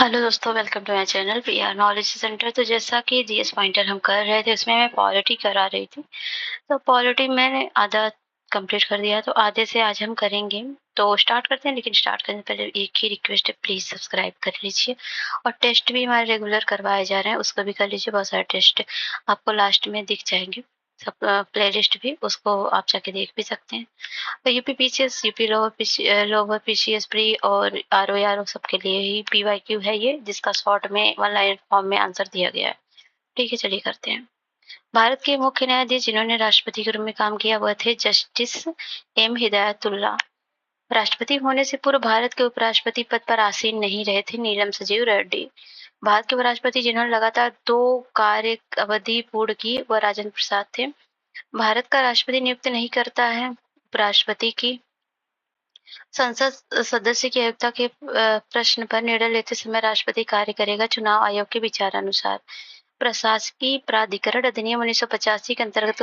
Hello दोस्तों, welcome to my channel PR knowledge centre. तो जैसा कि जीएस पॉइंटर हम कर रहे थे, उसमें मैं पॉलिटी करा रही थी। तो पॉलिटी मैंने आधा कंप्लीट कर दिया, तो आधे से आज हम करेंगे। तो स्टार्ट करते हैं, लेकिन स्टार्ट करने से पहले एक ही रिक्वेस्ट है, प्लीज़ सब्सक्राइब कर लीजिए। और टेस्ट भी हमारे रेगुलर करवाए जा रहे हैं, उसको भी कर लीजिए। बहुत सारे टेस्ट आपको लास्ट में दिख जाएँगे, सब प्लेलिस्ट भी, उसको आप जाके देख भी सकते हैं। तो UP PCS, UP lower PCS pre और आरओ सबके लिए ही पीवाईक्यू है ये, जिसका शॉर्ट में वन लाइन फॉर्म में आंसर दिया गया है। ठीक है, चलिए करते हैं। भारत के मुख्य न्यायाधीश जिन्होंने राष्ट्रपति के रूप में काम किया वह थे जस्टिस एम हिदायतुल्ला। राष्ट्रपति होने से पूर्व भारत के उपराष्ट्रपति पद पर आसीन नहीं रहे थे नीलम संजीव रेड्डी। भारत के उपराष्ट्रपति जिन्होंने लगातार 2 कार्य अवधि पूर्ण की वह राजेंद्र प्रसाद थे। भारत का राष्ट्रपति नियुक्त नहीं करता है उपराष्ट्रपति की। संसद सदस्य की आयुक्ता के प्रश्न पर निर्णय लेते समय राष्ट्रपति कार्य करेगा चुनाव आयोग के विचारानुसार। प्रशासकीय प्राधिकरण अधिनियम 1985 के अंतर्गत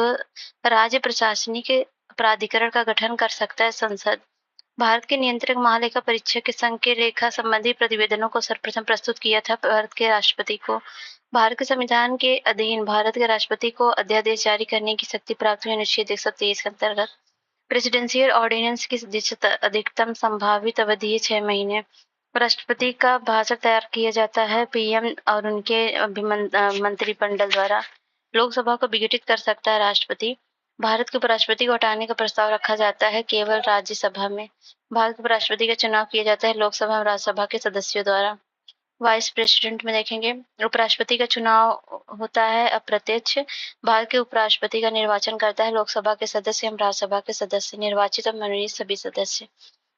राज्य प्रशासनिक प्राधिकरण का गठन कर सकता है संसद। भारत के नियंत्रक महालेखा परीक्षक के संघ के लेखा संबंधी प्रतिवेदनों को सर्वप्रथम प्रस्तुत किया था भारत के राष्ट्रपति को। भारत के संविधान के अधीन भारत के राष्ट्रपति को अध्यादेश जारी करने की शक्ति प्राप्त हुई अनुच्छेद 123 के अंतर्गत। प्रेसिडेंशियल ऑर्डिनेंस की अधिकतम संभावित अवधि 6 महीने। राष्ट्रपति का भाषण तैयार किया जाता है पीएम और उनके मंत्रिमंडल द्वारा। लोकसभा को विघटित कर सकता है राष्ट्रपति। भारत के उपराष्ट्रपति को हटाने का प्रस्ताव रखा जाता है केवल राज्यसभा में। भारत के उपराष्ट्रपति का चुनाव किया जाता है लोकसभा और राज्यसभा के सदस्यों द्वारा। वाइस प्रेसिडेंट में देखेंगे, उपराष्ट्रपति का चुनाव होता है अप्रत्यक्ष। भारत के उपराष्ट्रपति का निर्वाचन करता है लोकसभा के सदस्य एवं राज्यसभा के सदस्य, निर्वाचित और मनोनीत सभी सदस्य।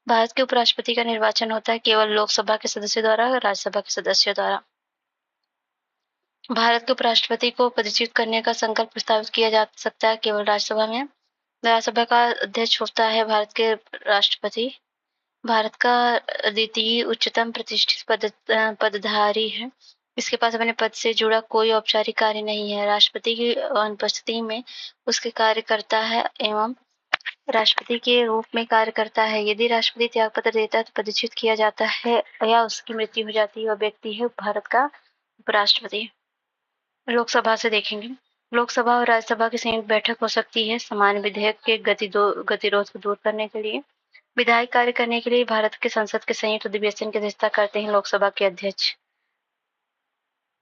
भारत के उपराष्ट्रपति का निर्वाचन होता है केवल लोकसभा के सदस्यों द्वारा और राज्यसभा के सदस्यों द्वारा। भारत के उपराष्ट्रपति को पदच्युत करने का संकल्प प्रस्तावित किया जा सकता है केवल राज्यसभा में। राज्यसभा का अध्यक्ष होता है भारत के राष्ट्रपति। भारत का द्वितीय उच्चतम प्रतिष्ठित पदधारी है। इसके पास अपने पद से जुड़ा कोई औपचारिक कार्य नहीं है। राष्ट्रपति की अनुपस्थिति में उसके कार्य करता है एवं राष्ट्रपति के रूप में कार्य करता है। यदि राष्ट्रपति त्यागपत्र देता है तो पदच्युत किया जाता है या उसकी मृत्यु हो जाती है। वह व्यक्ति है भारत का उपराष्ट्रपति। लोकसभा से देखेंगे, लोकसभा और राज्यसभा की संयुक्त बैठक हो सकती है समान विधेयक के गतिरोध को दूर करने के लिए। विधायी कार्य करने के लिए भारत के संसद के संयुक्त अधिवेशन की अध्यक्षता करते हैं लोकसभा के अध्यक्ष।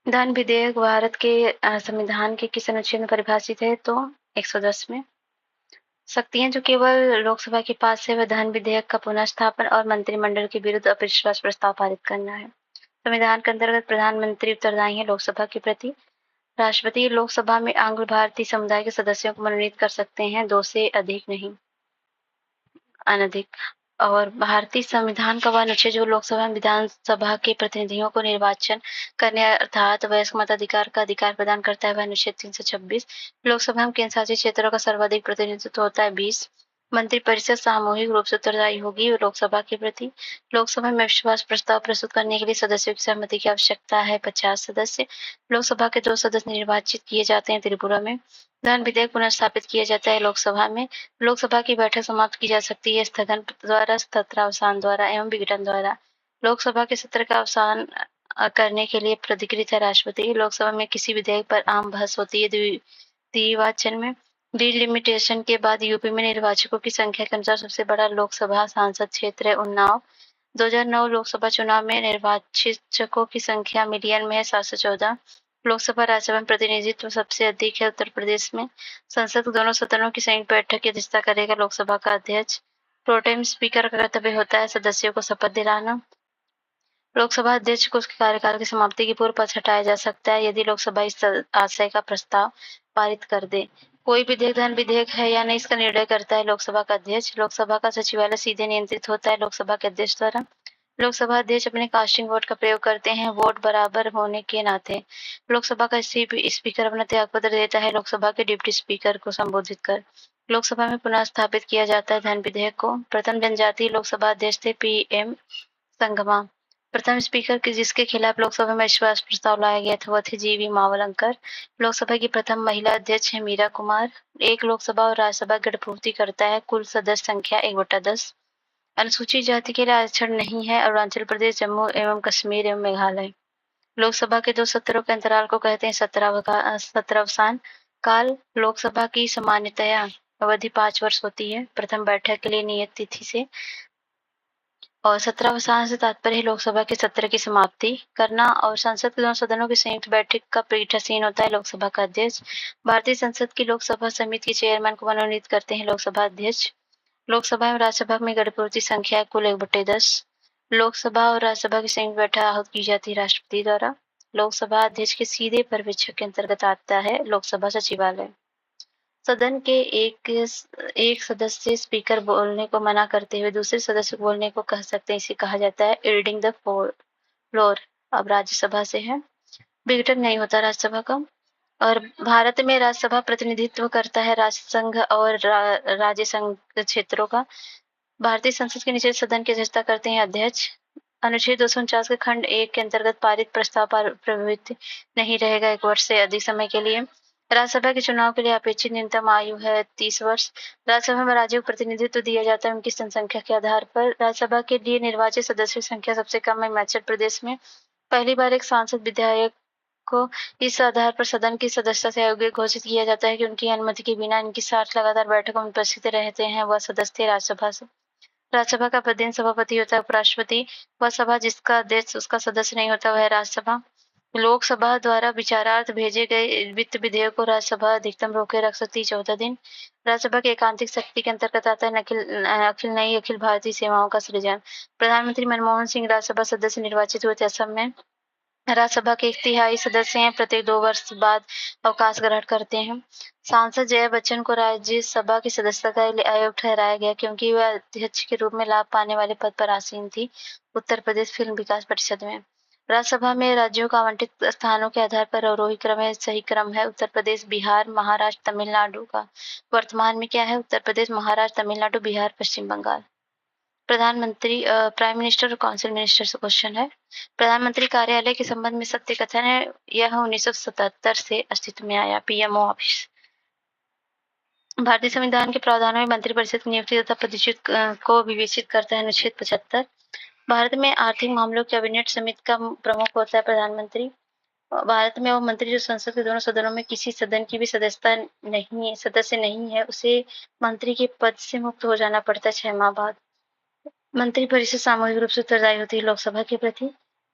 धन विधेयक भारत के संविधान के किस अनुच्छेद में परिभाषित है? तो 110 में। शक्तियां जो केवल लोकसभा के पास है वह धन विधेयक का पुनर्स्थापन और मंत्रिमंडल के विरुद्ध अविश्वास प्रस्ताव पारित करना है। संविधान के अंतर्गत प्रधानमंत्री उत्तरदायी है लोकसभा के प्रति। राष्ट्रपति लोकसभा में आंग्ल भारतीय समुदाय के सदस्यों को मनोनीत कर सकते हैं, 2 से अधिक नहीं, अनधिक। और भारतीय संविधान का वह अनुच्छेद जो लोकसभा में विधानसभा के प्रतिनिधियों को निर्वाचन करने अर्थात वयस्क मताधिकार का अधिकार प्रदान करता है वह अनुच्छेद 326। लोकसभा में केंद्र शासित क्षेत्रों का सर्वाधिक प्रतिनिधित्व होता है 20। मंत्रिपरिषद सामूहिक रूप से उत्तरदायी होगी लोकसभा के प्रति। लोकसभा में अविश्वास प्रस्ताव प्रस्तुत करने के लिए सदस्यों की सहमति की आवश्यकता है 50 सदस्य। लोकसभा के 2 सदस्य निर्वाचित किए जाते हैं त्रिपुरा में। धन विधेयक पुनर्स्थापित किया जाता है लोकसभा में। लोकसभा की बैठक समाप्त की जा सकती है स्थगन द्वारा, सत्रावसान द्वारा एवं विघटन द्वारा। लोकसभा के सत्र का अवसान करने के लिए प्राधिकृत है राष्ट्रपति। लोकसभा में किसी विधेयक पर आम बहस होती है द्विवाचन में। डिलिमिटेशन के बाद यूपी में निर्वाचकों की संख्या के अनुसार सबसे बड़ा लोकसभा सांसद क्षेत्र है उन्नाव। 2009 लोकसभा चुनाव में निर्वाचितों की संख्या मिलियन में है 714। लोकसभा राज्यसभा में प्रतिनिधित्व सबसे अधिक है उत्तर प्रदेश में। संसद के दोनों सदनों की संयुक्त बैठक की अध्यक्षता करेगा लोकसभा का अध्यक्ष। प्रोटेम स्पीकर का कर्तव्य होता है सदस्यों को शपथ दिलाना। लोकसभा अध्यक्ष को उसके कार्यकाल की समाप्ति के पूर्व पद से हटाया जा सकता है यदि लोकसभा इस आशय का प्रस्ताव पारित कर दे। कोई विधेयक धन विधेयक है या नहीं इसका निर्णय करता है लोकसभा का अध्यक्ष। लोकसभा का सचिवालय सीधे नियंत्रित होता है लोकसभा के अध्यक्ष द्वारा। लोकसभा अध्यक्ष अपने कास्टिंग वोट का प्रयोग करते हैं वोट बराबर होने के नाते। लोकसभा का स्पीकर अपना त्यागपत्र देता है लोकसभा के डिप्टी स्पीकर को संबोधित कर। लोकसभा में पुनः स्थापित किया जाता है धन विधेयक को। प्रथम जनजातीय लोकसभा अध्यक्ष थे पीएम संगमा। प्रथम स्पीकर की जिसके खिलाफ लोकसभा में अविश्वास प्रस्ताव लाया गया था वह थे जीवी मावलंकर। लोकसभा की प्रथम महिला अध्यक्ष है मीरा कुमार। एक लोकसभा और राज्यसभा गठपूर्ति करता है। कुल सदस्य संख्या 1/10। अनुसूचित जाति के लिए आरक्षण नहीं है अरुणाचल प्रदेश, जम्मू एवं कश्मीर एवं मेघालय। लोकसभा के 2 सत्रों के अंतराल को कहते हैं सत्रावसान काल। लोकसभा की सामान्यतया अवधि 5 वर्ष होती है, प्रथम बैठक के लिए नियत तिथि से, और सत्रावसान से तात्पर्य है लोकसभा के सत्र की समाप्ति करना। और संसद के दोनों सदनों की संयुक्त बैठक का पीठासीन होता है लोकसभा का अध्यक्ष। भारतीय संसद की लोकसभा समिति के चेयरमैन को मनोनीत करते हैं लोकसभा अध्यक्ष। लोकसभा एवं राज्यसभा में गणपूर्ति संख्या कुल 1/10। लोकसभा और राज्यसभा की संयुक्त बैठक आहूत की जाती है राष्ट्रपति द्वारा। लोकसभा अध्यक्ष के सीधे पर्यवेक्षक के अंतर्गत आता है लोकसभा सचिवालय। सदन के एक सदस्य स्पीकर बोलने को मना करते हुए दूसरे सदस्य को बोलने को कह सकते हैं, इसे कहा जाता है रीडिंग द फ्लोर। अब राज्यसभा से है, विघटन नहीं होता राज्यसभा का। और भारत में राज्यसभा प्रतिनिधित्व करता है राष्ट्र संघ और राज्य संघ क्षेत्रों का। भारतीय संसद के निचले सदन की अध्यक्षता करते हैं अध्यक्ष। अनुच्छेद 249 के खंड 1 के अंतर्गत पारित प्रस्ताव पर प्रभावित नहीं रहेगा 1 वर्ष से अधिक समय के लिए। राज्यसभा के चुनाव के लिए अपेक्षित न्यूनतम आयु है 30 वर्ष। राज्यसभा में राज्यों को प्रतिनिधित्व दिया जाता है उनकी जनसंख्या के आधार पर। राज्यसभा के लिए निर्वाचित सदस्यों की संख्या सबसे कम है हिमाचल प्रदेश में। पहली बार एक सांसद विधायक को इस आधार पर सदन की सदस्यता से अयोग्य घोषित किया जाता है कि उनकी अनुमति के बिना इनकी 60 लगातार बैठकों में उपस्थित रहते हैं वह सदस्य राज्यसभा से। राज्यसभा का प्रतिदिन सभापति होता है उपराष्ट्रपति। वह सभा जिसका अध्यक्ष उसका सदस्य नहीं होता वह राज्यसभा। लोकसभा द्वारा विचारार्थ भेजे गए वित्त विधेयक को राज्यसभा अधिकतम रोके रख सकती है 14 दिन। राज्यसभा की एकांतिक शक्ति के अंतर्गत आता है अखिल भारतीय सेवाओं का सृजन। प्रधानमंत्री मनमोहन सिंह राज्यसभा सदस्य निर्वाचित हुए थे असम में। राज्यसभा के 1/3 सदस्य हैं, प्रत्येक 2 वर्ष बाद अवकाश ग्रहण करते हैं। सांसद जया बच्चन को राज्यसभा की सदस्यता का लिए अयोग्य ठहराया गया क्योंकि वह अध्यक्ष के रूप में लाभ पाने वाले पद पर आसीन थी उत्तर प्रदेश फिल्म विकास परिषद में। राज्यसभा में राज्यों को आवंटित स्थानों के आधार पर अवरोही क्रम है, सही क्रम है उत्तर प्रदेश, बिहार, महाराष्ट्र, तमिलनाडु का। वर्तमान में क्या है? उत्तर प्रदेश, महाराष्ट्र, तमिलनाडु, बिहार, पश्चिम बंगाल। प्रधानमंत्री प्राइम मिनिस्टर और काउंसिल मिनिस्टर से क्वेश्चन है। प्रधानमंत्री कार्यालय के संबंध में सत्य कथन है, यह 1977 से अस्तित्व में आया। PMO office. भारतीय संविधान के प्रावधानों में मंत्रिपरिषद की नियुक्ति तथा पदच्युत को विवेचित करता है अनुच्छेद 75। भारत में आर्थिक मामलों की कैबिनेट समिति का प्रमुख होता है प्रधानमंत्री। भारत में वो मंत्री जो संसद के दोनों सदनों में किसी सदन की भी सदस्य नहीं है उसे मंत्री के पद से मुक्त हो जाना पड़ता है 6 माह बाद। मंत्रिपरिषद सामूहिक रूप से उत्तरदायी होती है लोकसभा के प्रति।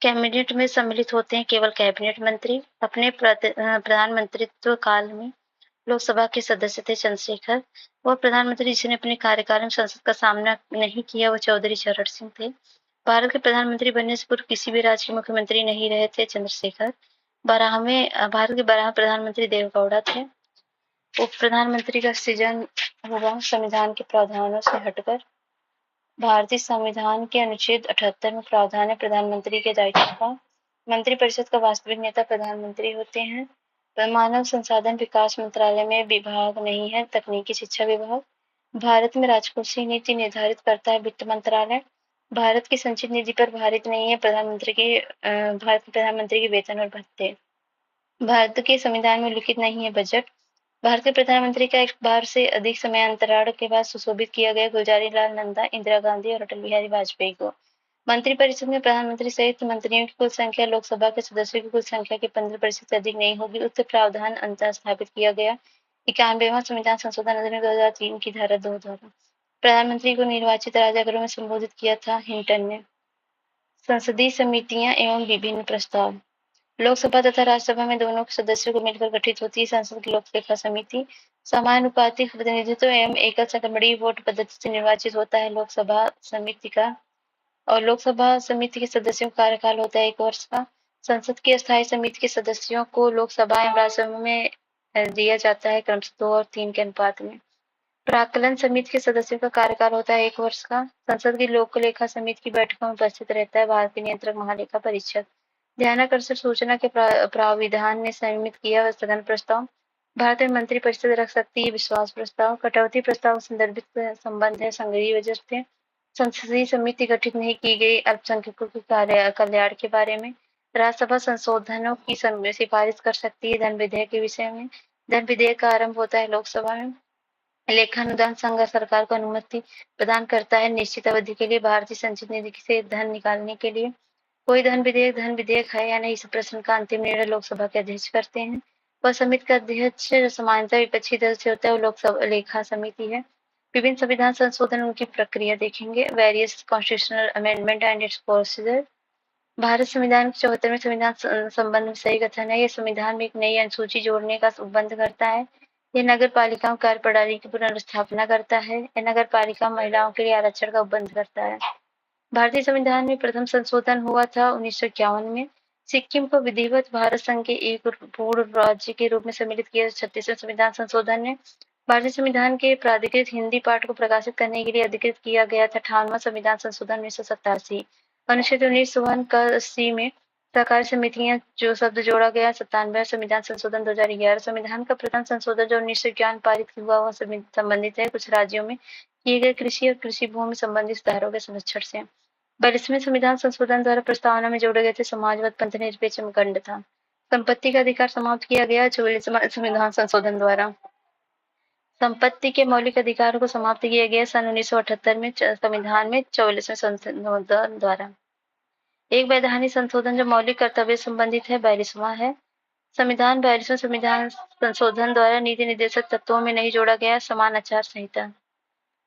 कैबिनेट में सम्मिलित होते हैं केवल कैबिनेट मंत्री। अपने प्रधानमंत्रित्व काल में लोकसभा के सदस्य थे चंद्रशेखर। वह प्रधानमंत्री जिसने अपने कार्यकाल में संसद का सामना नहीं किया वो चौधरी चरण सिंह थे। भारत के प्रधानमंत्री बनने से पूर्व किसी भी राज्य के मुख्यमंत्री नहीं रहे थे चंद्रशेखर। भारत के 12वें प्रधानमंत्री देवेगौड़ा थे। उप प्रधानमंत्री का सृजन हुआ संविधान के प्रावधानों से हटकर। भारतीय संविधान के अनुच्छेद 78 में प्रावधान है प्रधानमंत्री के दायित्व का। मंत्रिपरिषद का वास्तविक नेता प्रधानमंत्री होते हैं। मानव संसाधन विकास मंत्रालय में विभाग नहीं है, तकनीकी शिक्षा विभाग। भारत में राजकोषीय नीति निर्धारित करता है वित्त मंत्रालय। भारत की संचित निधि पर भारित नहीं है भारत के प्रधानमंत्री के वेतन और भत्ते। भारत के संविधान में लिखित नहीं है बजट। भारत के प्रधानमंत्री का एक बार से अधिक समय अंतराल के बाद सुशोभित किया गया गुलजारी लाल नंदा, इंदिरा गांधी और अटल बिहारी वाजपेयी को। मंत्रिपरिषद में प्रधानमंत्री सहित मंत्रियों की कुल संख्या लोकसभा के सदस्यों की कुल संख्या के 15% से अधिक नहीं होगी। उक्त प्रावधान अंततः स्थापित किया गया 91वां संविधान संशोधन अधिनियम 2003 की धारा 2 द्वारा। प्रधानमंत्री को निर्वाचित राजागृह में संबोधित किया था हिंटन ने। संसदीय समितियां एवं विभिन्न प्रस्ताव। लोकसभा तथा राज्यसभा में दोनों के सदस्यों को मिलकर गठित होती है संसद की लोक लेखा समिति। समानुपातिक प्रतिनिधित्व एवं एकल संख्याबड़ी वोट पद्धति से निर्वाचित होता है लोकसभा समिति का। और लोकसभा समिति के सदस्यों का कार्यकाल होता है 1 वर्ष का। संसद की अस्थायी समिति के सदस्यों को लोकसभा एवं राज्यसभा में दिया जाता है क्रमशः 2 और 3 के अनुपात में। प्राक्कलन समिति के सदस्यों का कार्यकाल होता है 1 वर्ष का। संसद की लोक लेखा समिति की बैठकों में उपस्थित रहता है भारत के नियंत्रक महालेखा परीक्षक। ध्यानाकर्षण सूचना के प्राविधान ने संयमित किया स्थगन प्रस्ताव। भारत में मंत्रिपरिषद रख सकती है विश्वास प्रस्ताव। कटौती प्रस्ताव संदर्भित संबंध है संघीय बजट से। संसदीय समिति गठित नहीं की गई अल्पसंख्यकों के कल्याण के बारे में। राज्यसभा संशोधनों की सिफारिश कर सकती है धन विधेयक के विषय में। धन विधेयक का आरंभ होता है लोकसभा में। लेखानुदान संघ सरकार को अनुमति प्रदान करता है निश्चित अवधि के लिए भारतीय संचित निधि से धन निकालने के लिए। कोई धन विधेयक है या नहीं, इस प्रश्न का अंतिम निर्णय लोकसभा के अध्यक्ष करते हैं। वह समिति का अध्यक्ष सामान्यतः विपक्षी दल से होता है और लोकसभा लेखा समिति है। विभिन्न संविधान संशोधन उनकी प्रक्रिया देखेंगे। Various constitutional amendment and it's procedure. Bharat संविधान के 74वें संविधान संबंध में सही गठन है। यह संविधान में एक नई अनुसूची जोड़ने का उपबंध करता है। यह नगर पालिकाओं कार्य प्रणाली की पुनर्स्थापना करता है। यह नगर पालिका महिलाओं के लिए आरक्षण का उपबंध करता है। भारतीय संविधान में प्रथम संशोधन हुआ था 1951 में। सिक्किम को विधिवत भारत संघ के एक पूर्ण राज्य के रूप में सम्मिलित किया। 36वें संविधान संशोधन ने भारतीय संविधान के प्राधिकृत हिंदी पाठ को प्रकाशित करने के लिए अधिकृत किया गया था। 58वां संविधान संशोधन 1987। अनुच्छेद 19 का सी में सहकारी समितियां जो शब्द जोड़ा गया। 97वां संविधान संशोधन 2011। संविधान का प्रथम संशोधन जो 1951 पारित हुआ वह संबंधित है कुछ राज्यों में किए गए कृषि और कृषि भूमि संबंधी सुधारों के संरक्षण से। 42वें संविधान संशोधन द्वारा प्रस्तावना में जोड़े गए थे समाजवाद, पंथ निरपेक्ष अखंडता। संपत्ति का अधिकार समाप्त किया गया 44वें संविधान संशोधन द्वारा। संपत्ति के मौलिक अधिकारों को समाप्त किया गया सन 1978 में संविधान में 44वें संशोधन द्वारा। एक वैधानिक संशोधन जो मौलिक कर्तव्य संबंधित है 42वां है। संविधान 42वें संविधान संशोधन द्वारा नीति निर्देशक तत्वों में नहीं जोड़ा गया समान आचार संहिता।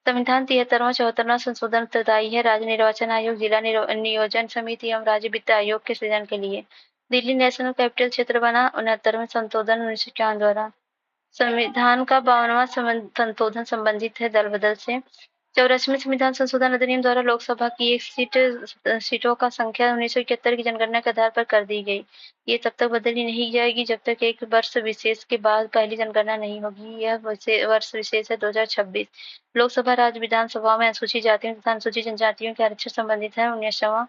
संविधान 73वां 74वां संशोधन उत्तरदायी है राज्य निर्वाचन आयोग, जिला नियोजन समिति एवं राज्य वित्त आयोग के सृजन के लिए। दिल्ली नेशनल कैपिटल क्षेत्र बना 69वें संशोधन 1951 द्वारा। संविधान का 52वां संशोधन संबंधित है दल बदल से। 84वें संविधान संशोधन अधिनियम द्वारा लोकसभा की एक सीटों का संख्या 1971 की जनगणना के आधार पर कर दी गई। ये तब तक बदली नहीं जाएगी जब तक एक वर्ष विशेष के बाद पहली जनगणना नहीं होगी। यह वर्ष विशेष है 2026। लोकसभा राज्य विधानसभा में अनुसूचित जातियों तथा अनुसूचित जनजातियों के आरक्षण संबंधित है 19वां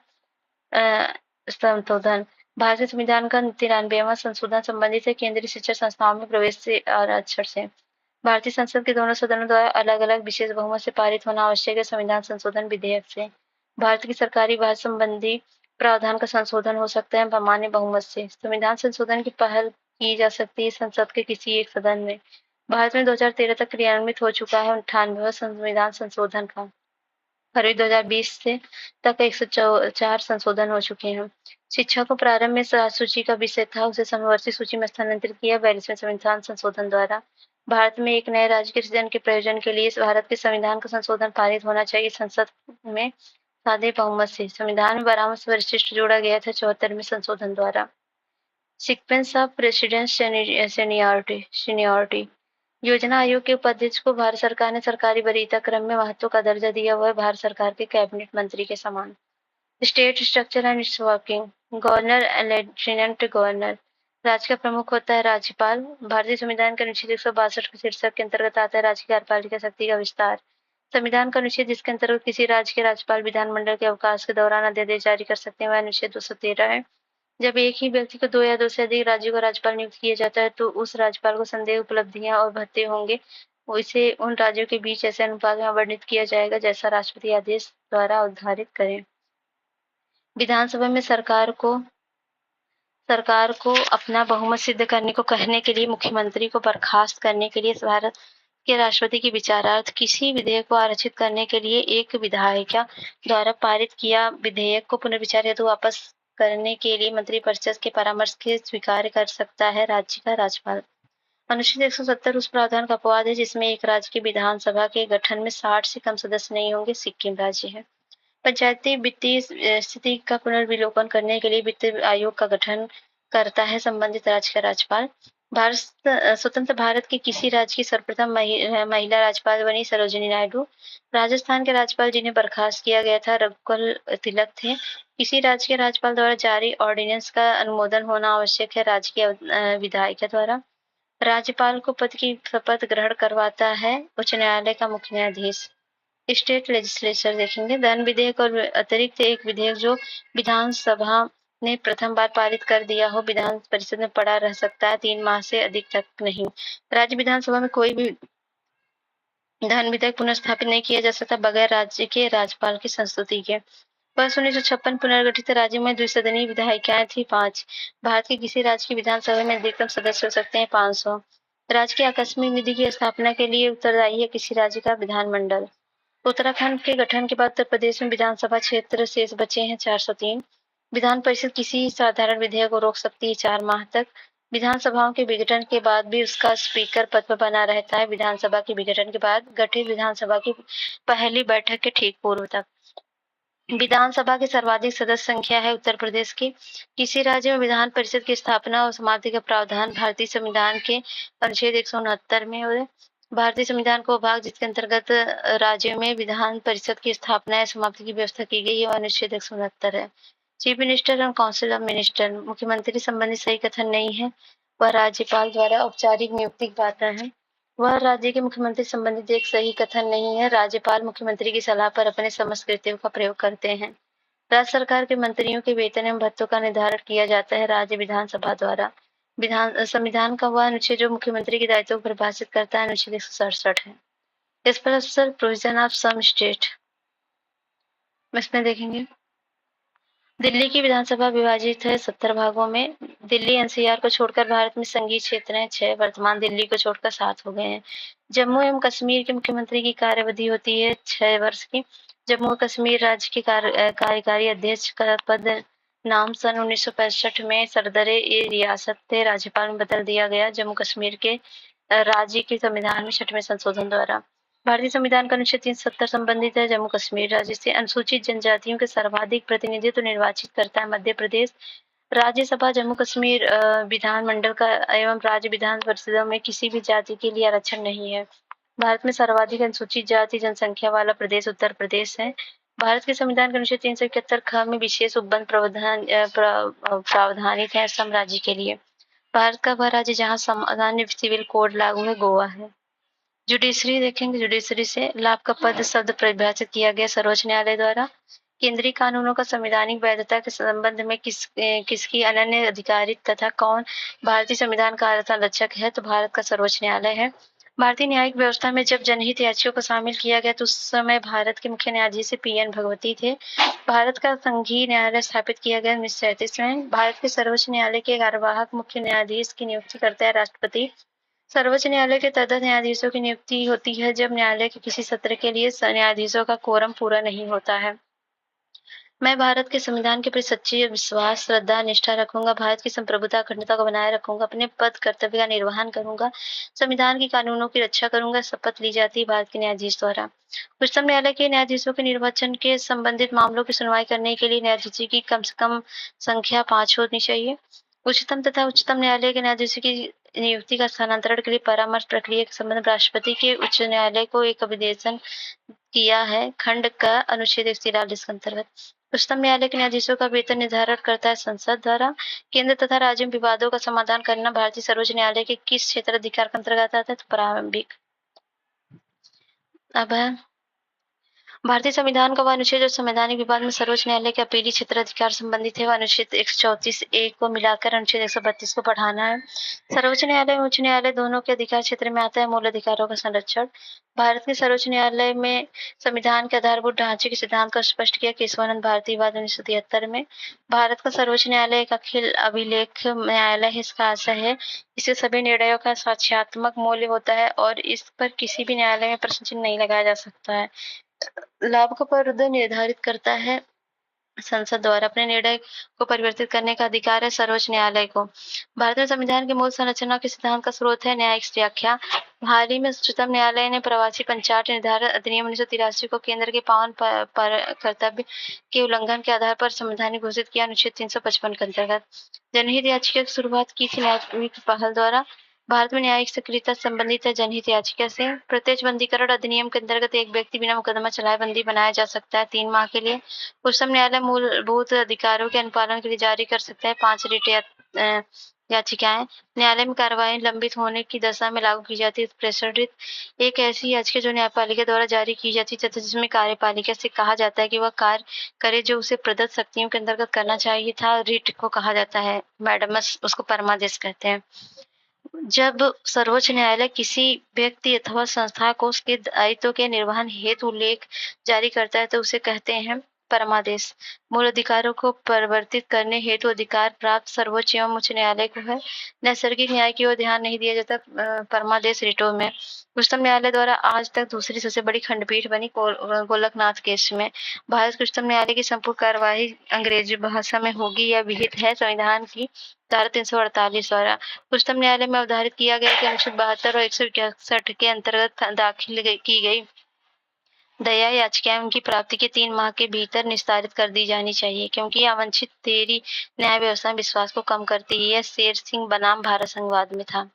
संशोधन। भारतीय संविधान का 93वां संशोधन संबंधित है केंद्रीय शिक्षा संस्थाओं में प्रवेश से आरक्षण से। भारतीय संसद के दोनों सदनों द्वारा अलग अलग विशेष बहुमत से पारित होना आवश्यक है संविधान संशोधन विधेयक से। भारत की सरकारी भाषा संबंधी प्रावधान का संशोधन हो सकता है सामान्य बहुमत से। संविधान संशोधन की पहल की जा सकती है संसद के किसी एक सदन में। भारत में 2013 तक क्रियान्वित हो चुका है 98वां संविधान संशोधन का। फरवरी 2020 से तक 104 संशोधन हो चुके हैं। शिक्षा को प्रारंभ में सूची का विषय था, उसे समवर्ती सूची में स्थानांतरित किया 42वें संविधान संशोधन द्वारा। भारत में एक नए राज्य के सृजन के प्रयोजन के लिए भारत के संविधान का संशोधन पारित होना चाहिए संसद में सादे बहुमत से। संविधान में 12वां परिशिष्ट जोड़ा गया था 74वें संशोधन द्वारा। Sequence of precedence seniority. योजना आयोग के उपाध्यक्ष को भारत सरकार ने सरकारी वरीयता क्रम में महत्व का दर्जा दिया हुआ है भारत सरकार के कैबिनेट मंत्री के समान। State structure and it's working. Governor and lieutenant governor. राज्य का प्रमुख होता है राज्यपाल। भारतीय संविधान के अनुच्छेद 162 के शीर्षक के अंतर्गत आता है राज्य की कार्यपालिका शक्ति का विस्तार। संविधान का अनुच्छेद जिसके अंतर्गत किसी राज्य के राज्यपाल विधानमंडल के अवकाश के दौरान अध्यादेश जारी कर सकते हैं वह अनुच्छेद 213 है। जब एक ही व्यक्ति को 2 या 2 से अधिक राज्यों का राज्यपाल नियुक्त किया जाता है तो उस राज्यपाल को संदेह उपलब्धियां और भत्ते होंगे इसे उन राज्यों के बीच ऐसे अनुपात में वर्णित किया जाएगा जैसा राष्ट्रपति आदेश द्वारा उद्धारित करें। विधानसभा में सरकार को अपना बहुमत सिद्ध करने को कहने के लिए मुख्यमंत्री को बर्खास्त करने के लिए भारत के राष्ट्रपति की विचारार्थ किसी विधेयक को आरक्षित करने के लिए एक विधायिका द्वारा पारित किया विधेयक को पुनर्विचार हेतु वापस करने के लिए मंत्रिपरिषद के परामर्श के स्वीकार कर सकता है राज्य का राज्यपाल। अनुच्छेद 170 उस प्रावधान का अपवाद है जिसमें एक राज्य की विधानसभा के गठन में 60 से कम सदस्य नहीं होंगे। सिक्किम राज्य है। पंचायती वित्तीय स्थिति का पुनर्विलोकन करने के लिए वित्त आयोग का गठन करता है संबंधित राज्य का राज्यपाल। स्वतंत्र भारत के किसी राज्य की सर्वप्रथम महिला राज्यपाल बनी सरोजिनी नायडू। राजस्थान के राज्यपाल जिन्हें बर्खास्त किया गया था रघुकुल तिलक थे। किसी राज्य के राज्यपाल द्वारा जारी ऑर्डिनेंस का अनुमोदन होना आवश्यक है राज्य के विधायिका द्वारा। राज्यपाल को पद की शपथ ग्रहण करवाता है उच्च न्यायालय का मुख्य न्यायाधीश। स्टेट लेजिस्लेचर देखेंगे। धन विधेयक और अतिरिक्त एक विधेयक जो विधानसभा ने प्रथम बार पारित कर दिया हो विधान परिषद में पड़ा रह सकता है 3 माह से अधिक तक नहीं। राज्य विधानसभा में कोई भी धन विधेयक पुनर्स्थापित नहीं किया जा सकता बगैर राज्य के राज्यपाल की संस्तुति के। वर्ष 1956 पुनर्गठित राज्यों में द्विसदनीय विधायिकाएं थी 5। भारत के किसी राज्य की विधानसभा में अधिकतम सदस्य हो सकते हैं 500। राज्य की आकस्मिक निधि की स्थापना के लिए उत्तरदायी है किसी राज्य का विधानमंडल। उत्तराखंड के गठन के बाद उत्तर प्रदेश में विधानसभा क्षेत्र शेष बचे हैं 403। विधान परिषद किसी साधारण विधेयक को रोक सकती है 4 माह तक। विधानसभाओं के विघटन के बाद भी उसका स्पीकर पद पर बना रहता है विधानसभा के विघटन के बाद गठित विधानसभा की पहली बैठक के ठीक पूर्व तक। विधानसभा की सर्वाधिक सदस्य संख्या है उत्तर प्रदेश की। किसी राज्य में विधान परिषद की स्थापना और समाप्ति का प्रावधान भारतीय संविधान के अनुच्छेद 169 में है। भारतीय संविधान को भाग जिसके अंतर्गत राज्यों में विधान परिषद की स्थापना या समाप्ति की व्यवस्था की गई है और अनुच्छेद 169 है। चीफ मिनिस्टर और काउंसिल ऑफ मिनिस्टर मुख्यमंत्री संबंधी सही कथन नहीं है, वह राज्यपाल द्वारा औपचारिक नियुक्ति पाता है। वह राज्य के मुख्यमंत्री संबंधित एक सही कथन नहीं है, राज्यपाल मुख्यमंत्री की सलाह पर अपने समस्त कृत्यों का प्रयोग करते हैं। राज्य सरकार के मंत्रियों के वेतन एवं भत्तों का निर्धारण किया जाता है राज्य विधानसभा द्वारा। संविधान का वह अनुच्छेद जो मुख्यमंत्री के दायित्व को परिभाषित करता है अनुच्छेद 167 है। Special provision of some state, इसमें देखेंगे दिल्ली की विधानसभा विभाजित है 70 भागों में। दिल्ली एनसीआर को छोड़कर भारत में संघीय क्षेत्र हैं 6, वर्तमान दिल्ली को छोड़कर 7 हो गए हैं। जम्मू एवं कश्मीर के मुख्यमंत्री की कार्यवधि होती है 6 वर्ष की। जम्मू और कश्मीर राज्य के कार्यकारी अध्यक्ष का पद नाम सन 1965 में सरदरे ए रियासत थे राज्यपाल में बदल दिया गया जम्मू कश्मीर के राज्य के संविधान में 6वें संशोधन द्वारा। भारतीय संविधान का अनुच्छेद 370 संबंधित है जम्मू कश्मीर राज्य से। अनुसूचित जनजातियों के सर्वाधिक प्रतिनिधित्व निर्वाचित करता है मध्य प्रदेश। राज्यसभा जम्मू कश्मीर विधानमंडल का एवं राज्य विधान परिषदों में किसी भी जाति के लिए आरक्षण नहीं है। भारत में सर्वाधिक अनुसूचित जाति जनसंख्या वाला प्रदेश उत्तर प्रदेश है। भारत के संविधान के अनुच्छेद 371 ख में विशेष उपबंध प्रावधानित है असम राज्य के लिए। भारत का वह राज्य जहाँ सामान्य सिविल कोड लागू है गोवा है। जुडिशरी देखेंगे, जुडिशरी से लाभ का पद शब्द परिभाषित किया गया सर्वोच्च न्यायालय द्वारा। केंद्रीय कानूनों का संवैधानिक वैधता के संबंध में किसकी अनन्य अधिकारित तथा कौन भारतीय संविधान का संरक्षक है, तो भारत का सर्वोच्च न्यायालय है। भारतीय न्यायिक व्यवस्था में जब जनहित याचिकाओं को शामिल किया गया तो उस समय भारत के मुख्य न्यायाधीश पीएन भगवती थे। भारत का संघीय न्यायालय स्थापित किया गया 1937 में। भारत के सर्वोच्च न्यायालय के कार्यवाहक मुख्य न्यायाधीश की नियुक्ति करता है राष्ट्रपति। सर्वोच्च न्यायालय के तदर्थ न्यायाधीशों की नियुक्ति होती है जब न्यायालय के किसी सत्र के लिए न्यायाधीशों का कोरम पूरा नहीं होता है। मैं भारत के संविधान के प्रति सच्ची विश्वास, श्रद्धा, निष्ठा रखूंगा। भारत की संप्रभुता, अखंडता को बनाए रखूंगा। अपने पद कर्तव्य का निर्वहन करूंगा। संविधान के कानूनों की रक्षा करूंगा। शपथ ली जाती है भारत के न्यायाधीश द्वारा। उच्चतम न्यायालय के न्यायाधीशों के निर्वाचन के संबंधित मामलों की सुनवाई करने के लिए न्यायाधीशों की कम से कम संख्या 5 होनी चाहिए। उच्चतम तथा उच्चतम न्यायालय के न्यायाधीशों की नियुक्ति का स्थानांतरण के लिए परामर्श प्रक्रिया के संबंध में राष्ट्रपति के उच्च न्यायालय को एक अभिदेशन किया है खंड का अनुच्छेद 143 के अंतर्गत। उच्चतम न्यायालय के न्यायाधीशों का वेतन निर्धारण करता है संसद द्वारा। केंद्र तथा राज्य में विवादों का समाधान करना भारतीय सर्वोच्च न्यायालय के किस क्षेत्र अधिकार के अंतर्गत आता है, तो प्रारंभिक। अब है भारतीय संविधान का वह अनुच्छेद जो संवैधानिक विवाद में सर्वोच्च न्यायालय के अपीली क्षेत्राधिकार संबंधित है, वह अनुच्छेद 134 को मिलाकर अनुच्छेद 132 को बढ़ाना है। सर्वोच्च न्यायालय और उच्च न्यायालय दोनों के अधिकार क्षेत्र में आता है मूल अधिकारों का संरक्षण। भारत के सर्वोच्च न्यायालय में संविधान के आधारभूत ढांचे के सिद्धांत को स्पष्ट किया केशवानंद भारती वाद 1973 में। भारत का सर्वोच्च न्यायालय एक अखिल अभिलेख न्यायालय है। इसका आशय है इसके सभी निर्णयों का साक्ष्यात्मक मूल्य होता है और इस पर किसी भी न्यायालय में प्रश्न चिन्ह नहीं लगाया जा सकता है। लाभ का परिधि निर्धारित करता है संसद द्वारा। अपने निर्णय को परिवर्तित करने का अधिकार है सर्वोच्च न्यायालय को। भारत में संविधान के मूल संरचना के सिद्धांत का स्रोत है न्यायिक व्याख्या। हाल ही में उच्चतम न्यायालय ने प्रवासी पंचायत निर्धारण अधिनियम 1983 को केंद्र के पावन कर्तव्य के उल्लंघन के आधार पर संवैधानिक घोषित किया अनुच्छेद 355 के अंतर्गत। जनहित याचिका की शुरुआत की थी न्यायिक पहल द्वारा। भारत में न्यायिक सक्रियता संबंधित है जनहित याचिका से। प्रत्यक्ष बंदीकरण अधिनियम के अंतर्गत एक व्यक्ति बिना मुकदमा चलाए बंदी बनाया जा सकता है 3 माह के लिए। उच्चतम न्यायालय मूलभूत अधिकारों के अनुपालन के लिए जारी कर सकता है 5 रिट याचिकाएं। न्यायालय में कार्रवाई लंबित होने की दशा में लागू की जाती है प्रेशर रिट, एक ऐसी याचिका जो न्यायपालिका द्वारा जारी की जाती है तथा जिसमें कार्यपालिका से कहा जाता है कि वह कार्य करे जो उसे प्रदत्त शक्तियों के अंतर्गत करना चाहिए था। रिट को कहा जाता है मैडमस, उसको परमादेश कहते हैं। जब सर्वोच्च न्यायालय किसी व्यक्ति अथवा संस्था को उसके दायित्व के निर्वहन हेतु उल्लेख जारी करता है तो उसे कहते हैं परमादेश मूल अधिकारों को परिवर्तित करने हेतु अधिकार प्राप्त सर्वोच्च एवं उच्च न्यायालय को है। नैसर्गिक न्याय की ओर ध्यान नहीं दिया जाता परमादेश रिटों में। उच्चतम न्यायालय द्वारा आज तक दूसरी सबसे बड़ी खंडपीठ बनी गोलकनाथ केस में। भारत के उच्चतम न्यायालय की संपूर्ण कार्यवाही अंग्रेजी भाषा में होगी या विहित है संविधान की धारा 348 द्वारा। उच्चतम न्यायालय में अवधारित किया गया कि अनुच्छेद 72 और 161 के अंतर्गत दाखिल की गई दया याचिकाएं उनकी प्राप्ति के 3 माह के भीतर निस्तारित कर दी जानी चाहिए, क्योंकि अवांछित देरी न्याय व्यवस्था में विश्वास को कम करती है। यह शेर सिंह बनाम भारत संघवाद में था।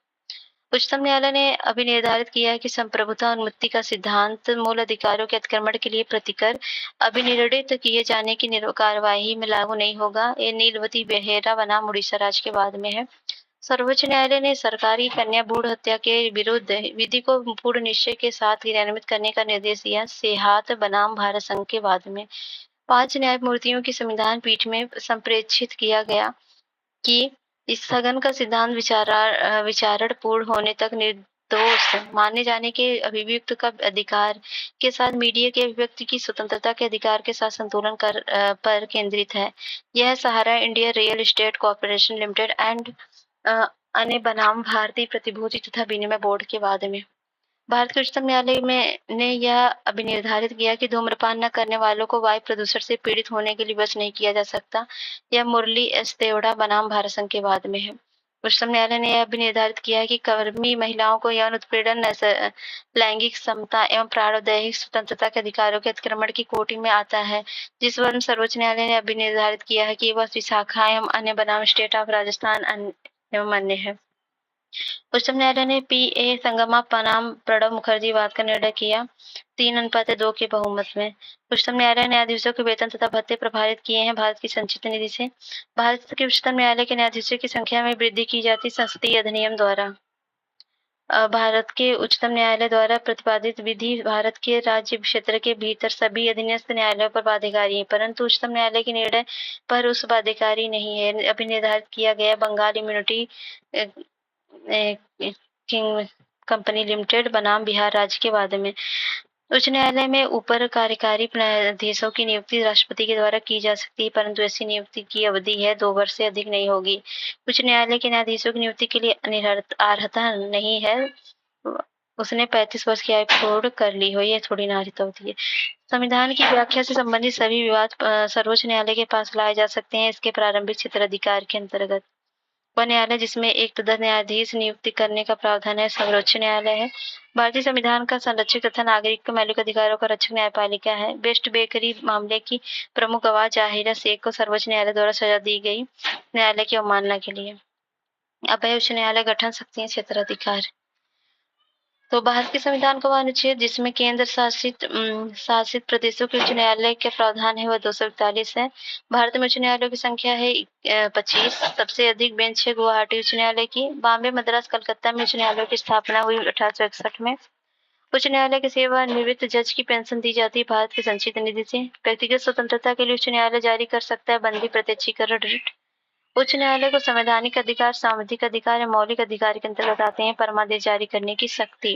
उच्चतम न्यायालय ने अभी निर्धारित किया है कि संप्रभुता उन्मुक्ति का सिद्धांत मूल अधिकारों के अतिक्रमण के लिए प्रतिकर अभिनिर्णित किए जाने की कार्यवाही में लागू नहीं होगा। ये नीलवती बेहेरा बनाम उड़ीसा राज्य के बाद में है। सर्वोच्च न्यायालय ने सरकारी कन्या भ्रूण हत्या के विरुद्ध विधि को पूर्ण निश्चय के साथ क्रियान्वित करने का निर्देश दिया। सेहात बनाम भारत संघ के बाद में 5 न्यायमूर्तियों की संविधान पीठ में संप्रेषित किया गया कि स्थगन का सिद्धांत विचारण पूर्ण होने तक निर्दोष माने जाने के अभियुक्त का अधिकार के साथ मीडिया के अभिव्यक्ति की स्वतंत्रता के अधिकार के साथ संतुलन पर केंद्रित है। यह Sahara India real estate corporation limited and अन्य बनाम भारतीय प्रतिभूति तथा विनिमय बोर्ड के बाद में भारत के उच्चतम न्यायालय ने यह अभी निर्धारित किया कि धूम्रपान न करने वालों को वायु प्रदूषण से पीड़ित होने के लिए वश नहीं किया जा सकता। यह मुरली एस देवड़ा बनाम भारत संघ के बाद में है। उच्चतम न्यायालय ने यह भी निर्धारित किया है कि कर्मी महिलाओं को यौन उत्पीड़न, लैंगिक समता एवं प्राणोदैहिक स्वतंत्रता के अधिकारों के अतिक्रमण की कोटि में आता है, जिस पर सर्वोच्च न्यायालय ने अभी निर्धारित किया है कि वह विशाखा एवं अन्य बनाम स्टेट ऑफ राजस्थान एवं अन्य है। उच्चतम न्यायालय ने पी.ए. संगमा बनाम प्रणब मुखर्जी वाद का निर्णय किया 3-2 के बहुमत में। उच्चतम न्यायालय ने न्यायाधीशों के वेतन तथा भत्ते प्रभावित किए हैं भारत की संचित निधि से। भारत के उच्चतम न्यायालय के न्यायाधीशों की संख्या में वृद्धि की जाती संसदीय अधिनियम द्वारा। भारत के उच्चतम न्यायालय द्वारा प्रतिपादित विधि भारत के राज्य क्षेत्र के भीतर सभी अधीनस्थ न्यायालयों पर बाध्यकारी है, परंतु उच्चतम न्यायालय के निर्णय पर उस बाध्यकारी नहीं है। अभी निर्धारित किया गया Bengal immunity king company limited बनाम बिहार राज्य के बाद में। उच्च न्यायालय में ऊपर कार्यकारी न्यायाधीशों की नियुक्ति राष्ट्रपति के द्वारा की जा सकती है, परंतु ऐसी नियुक्ति की अवधि है 2 वर्ष से अधिक नहीं होगी। उच्च न्यायालय के न्यायाधीशों की नियुक्ति के लिए अर्हता नहीं है, उसने 35 वर्ष की आयु पूर्ण कर ली हो, ये थोड़ी नारित होती है। संविधान की व्याख्या से संबंधित सभी विवाद सर्वोच्च न्यायालय के पास लाए जा सकते हैं। इसके प्रारंभिक क्षेत्राधिकार के अंतर्गत वह न्यायालय जिसमें एक तदस्थ न्यायाधीश नियुक्ति करने का प्रावधान है सर्वोच्च न्यायालय है। भारतीय संविधान का संरक्षक तथा नागरिक के मौलिक अधिकारों का रक्षक न्यायपालिका है। बेस्ट बेकरी मामले की प्रमुख गवाह जाहिरा शेख को सर्वोच्च न्यायालय द्वारा सजा दी गई न्यायालय की अवमानना के लिए। अब है उच्च न्यायालय गठन शक्तियां क्षेत्राधिकार। तो भारत के संविधान का वह अनुच्छेद जिसमें केंद्र शासित प्रदेशों के उच्च न्यायालय के प्रावधान है वह 241 है। भारत में उच्च न्यायालयों की संख्या है 25। सबसे अधिक बेंच है गुवाहाटी उच्च न्यायालय की। बॉम्बे, मद्रास, कलकत्ता में उच्च न्यायालयों की स्थापना हुई 1861 में। उच्च न्यायालय के सेवानिवृत्त जज की पेंशन दी जाती है भारत के संचित निधि से। व्यक्तिगत स्वतंत्रता के लिए उच्च न्यायालय जारी कर सकता है बंदी, प्रत्यक्षीकरण, रिट। उच्च न्यायालय को संवैधानिक अधिकार, सांविधिक अधिकार या मौलिक अधिकार के अंतर्गत आते हैं परमादेश जारी करने की शक्ति।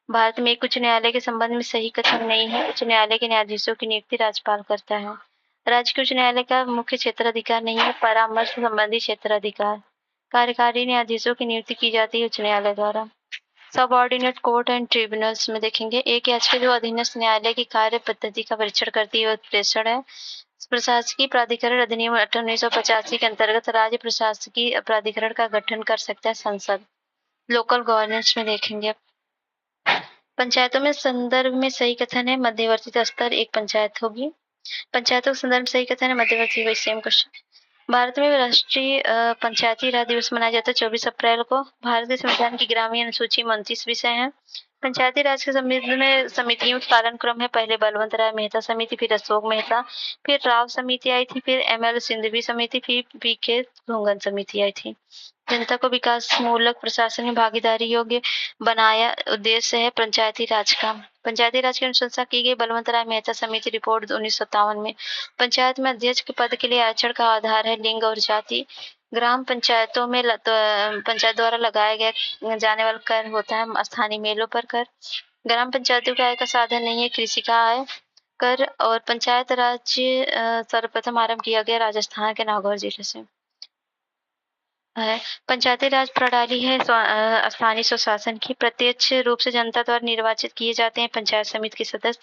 भारत में एक उच्च न्यायालय के संबंध में सही कथन नहीं है। उच्च न्यायालय के न्यायाधीशों की नियुक्ति राज्यपाल करता है। राज्य के उच्च न्यायालय का मुख्य क्षेत्राधिकार नहीं है, परामर्श संबंधी क्षेत्राधिकार। कार्यकारी न्यायाधीशों की नियुक्ति की जाती है उच्च न्यायालय द्वारा। सबऑर्डिनेट कोर्ट एंड ट्रिब्यूनल्स में देखेंगे एक याचिका जो अधीनस्थ न्यायालय की कार्य पद्धति का परीक्षण करती है उत्प्रेषण है। प्रशासकीय प्राधिकरण अधिनियम 1985 के अंतर्गत राज्य प्रशासकीय प्राधिकरण का गठन कर सकता है संसद। लोकल गवर्नेंस में देखेंगे पंचायतों में संदर्भ में सही कथन है मध्यवर्ती स्तर एक पंचायत होगी। पंचायतों के संदर्भ में सही कथन है मध्यवर्ती वही सेम क्वेश्चन। भारत में राष्ट्रीय पंचायती राज दिवस मनाया जाता है 24 अप्रैल को। भारत के संविधान की ग्रामीण अनुसूची में 29 विषय हैं। पंचायती राज के संबंध में समितियों का पालन क्रम है पहले बलवंत राय मेहता समिति, फिर अशोक मेहता, फिर राव समिति आई थी, फिर एम.एल. सिंघवी समिति, फिर पी.के. धुंगन समिति आई थी। जनता को विकास मूलक प्रशासन में भागीदारी योग्य बनाया उद्देश्य है पंचायती राज का। पंचायती राज की अनुशंसा की गई बलवंत राय मेहता समिति रिपोर्ट 1957 में। पंचायत में अध्यक्ष के पद के लिए आरक्षण का आधार है लिंग और जाति। ग्राम पंचायतों में पंचायत द्वारा लगाया गया जाने वाला कर होता है स्थानीय मेलों पर कर। ग्राम पंचायतों का आय का साधन नहीं है कृषि का आय। कर और पंचायत राज सर्वप्रथम आरंभ किया गया राजस्थान के नागौर जिले से है। पंचायती राज प्रणाली है स्थानीय स्वशासन की प्रत्यक्ष रूप से जनता द्वारा निर्वाचित किए जाते हैं पंचायत समिति के सदस्य।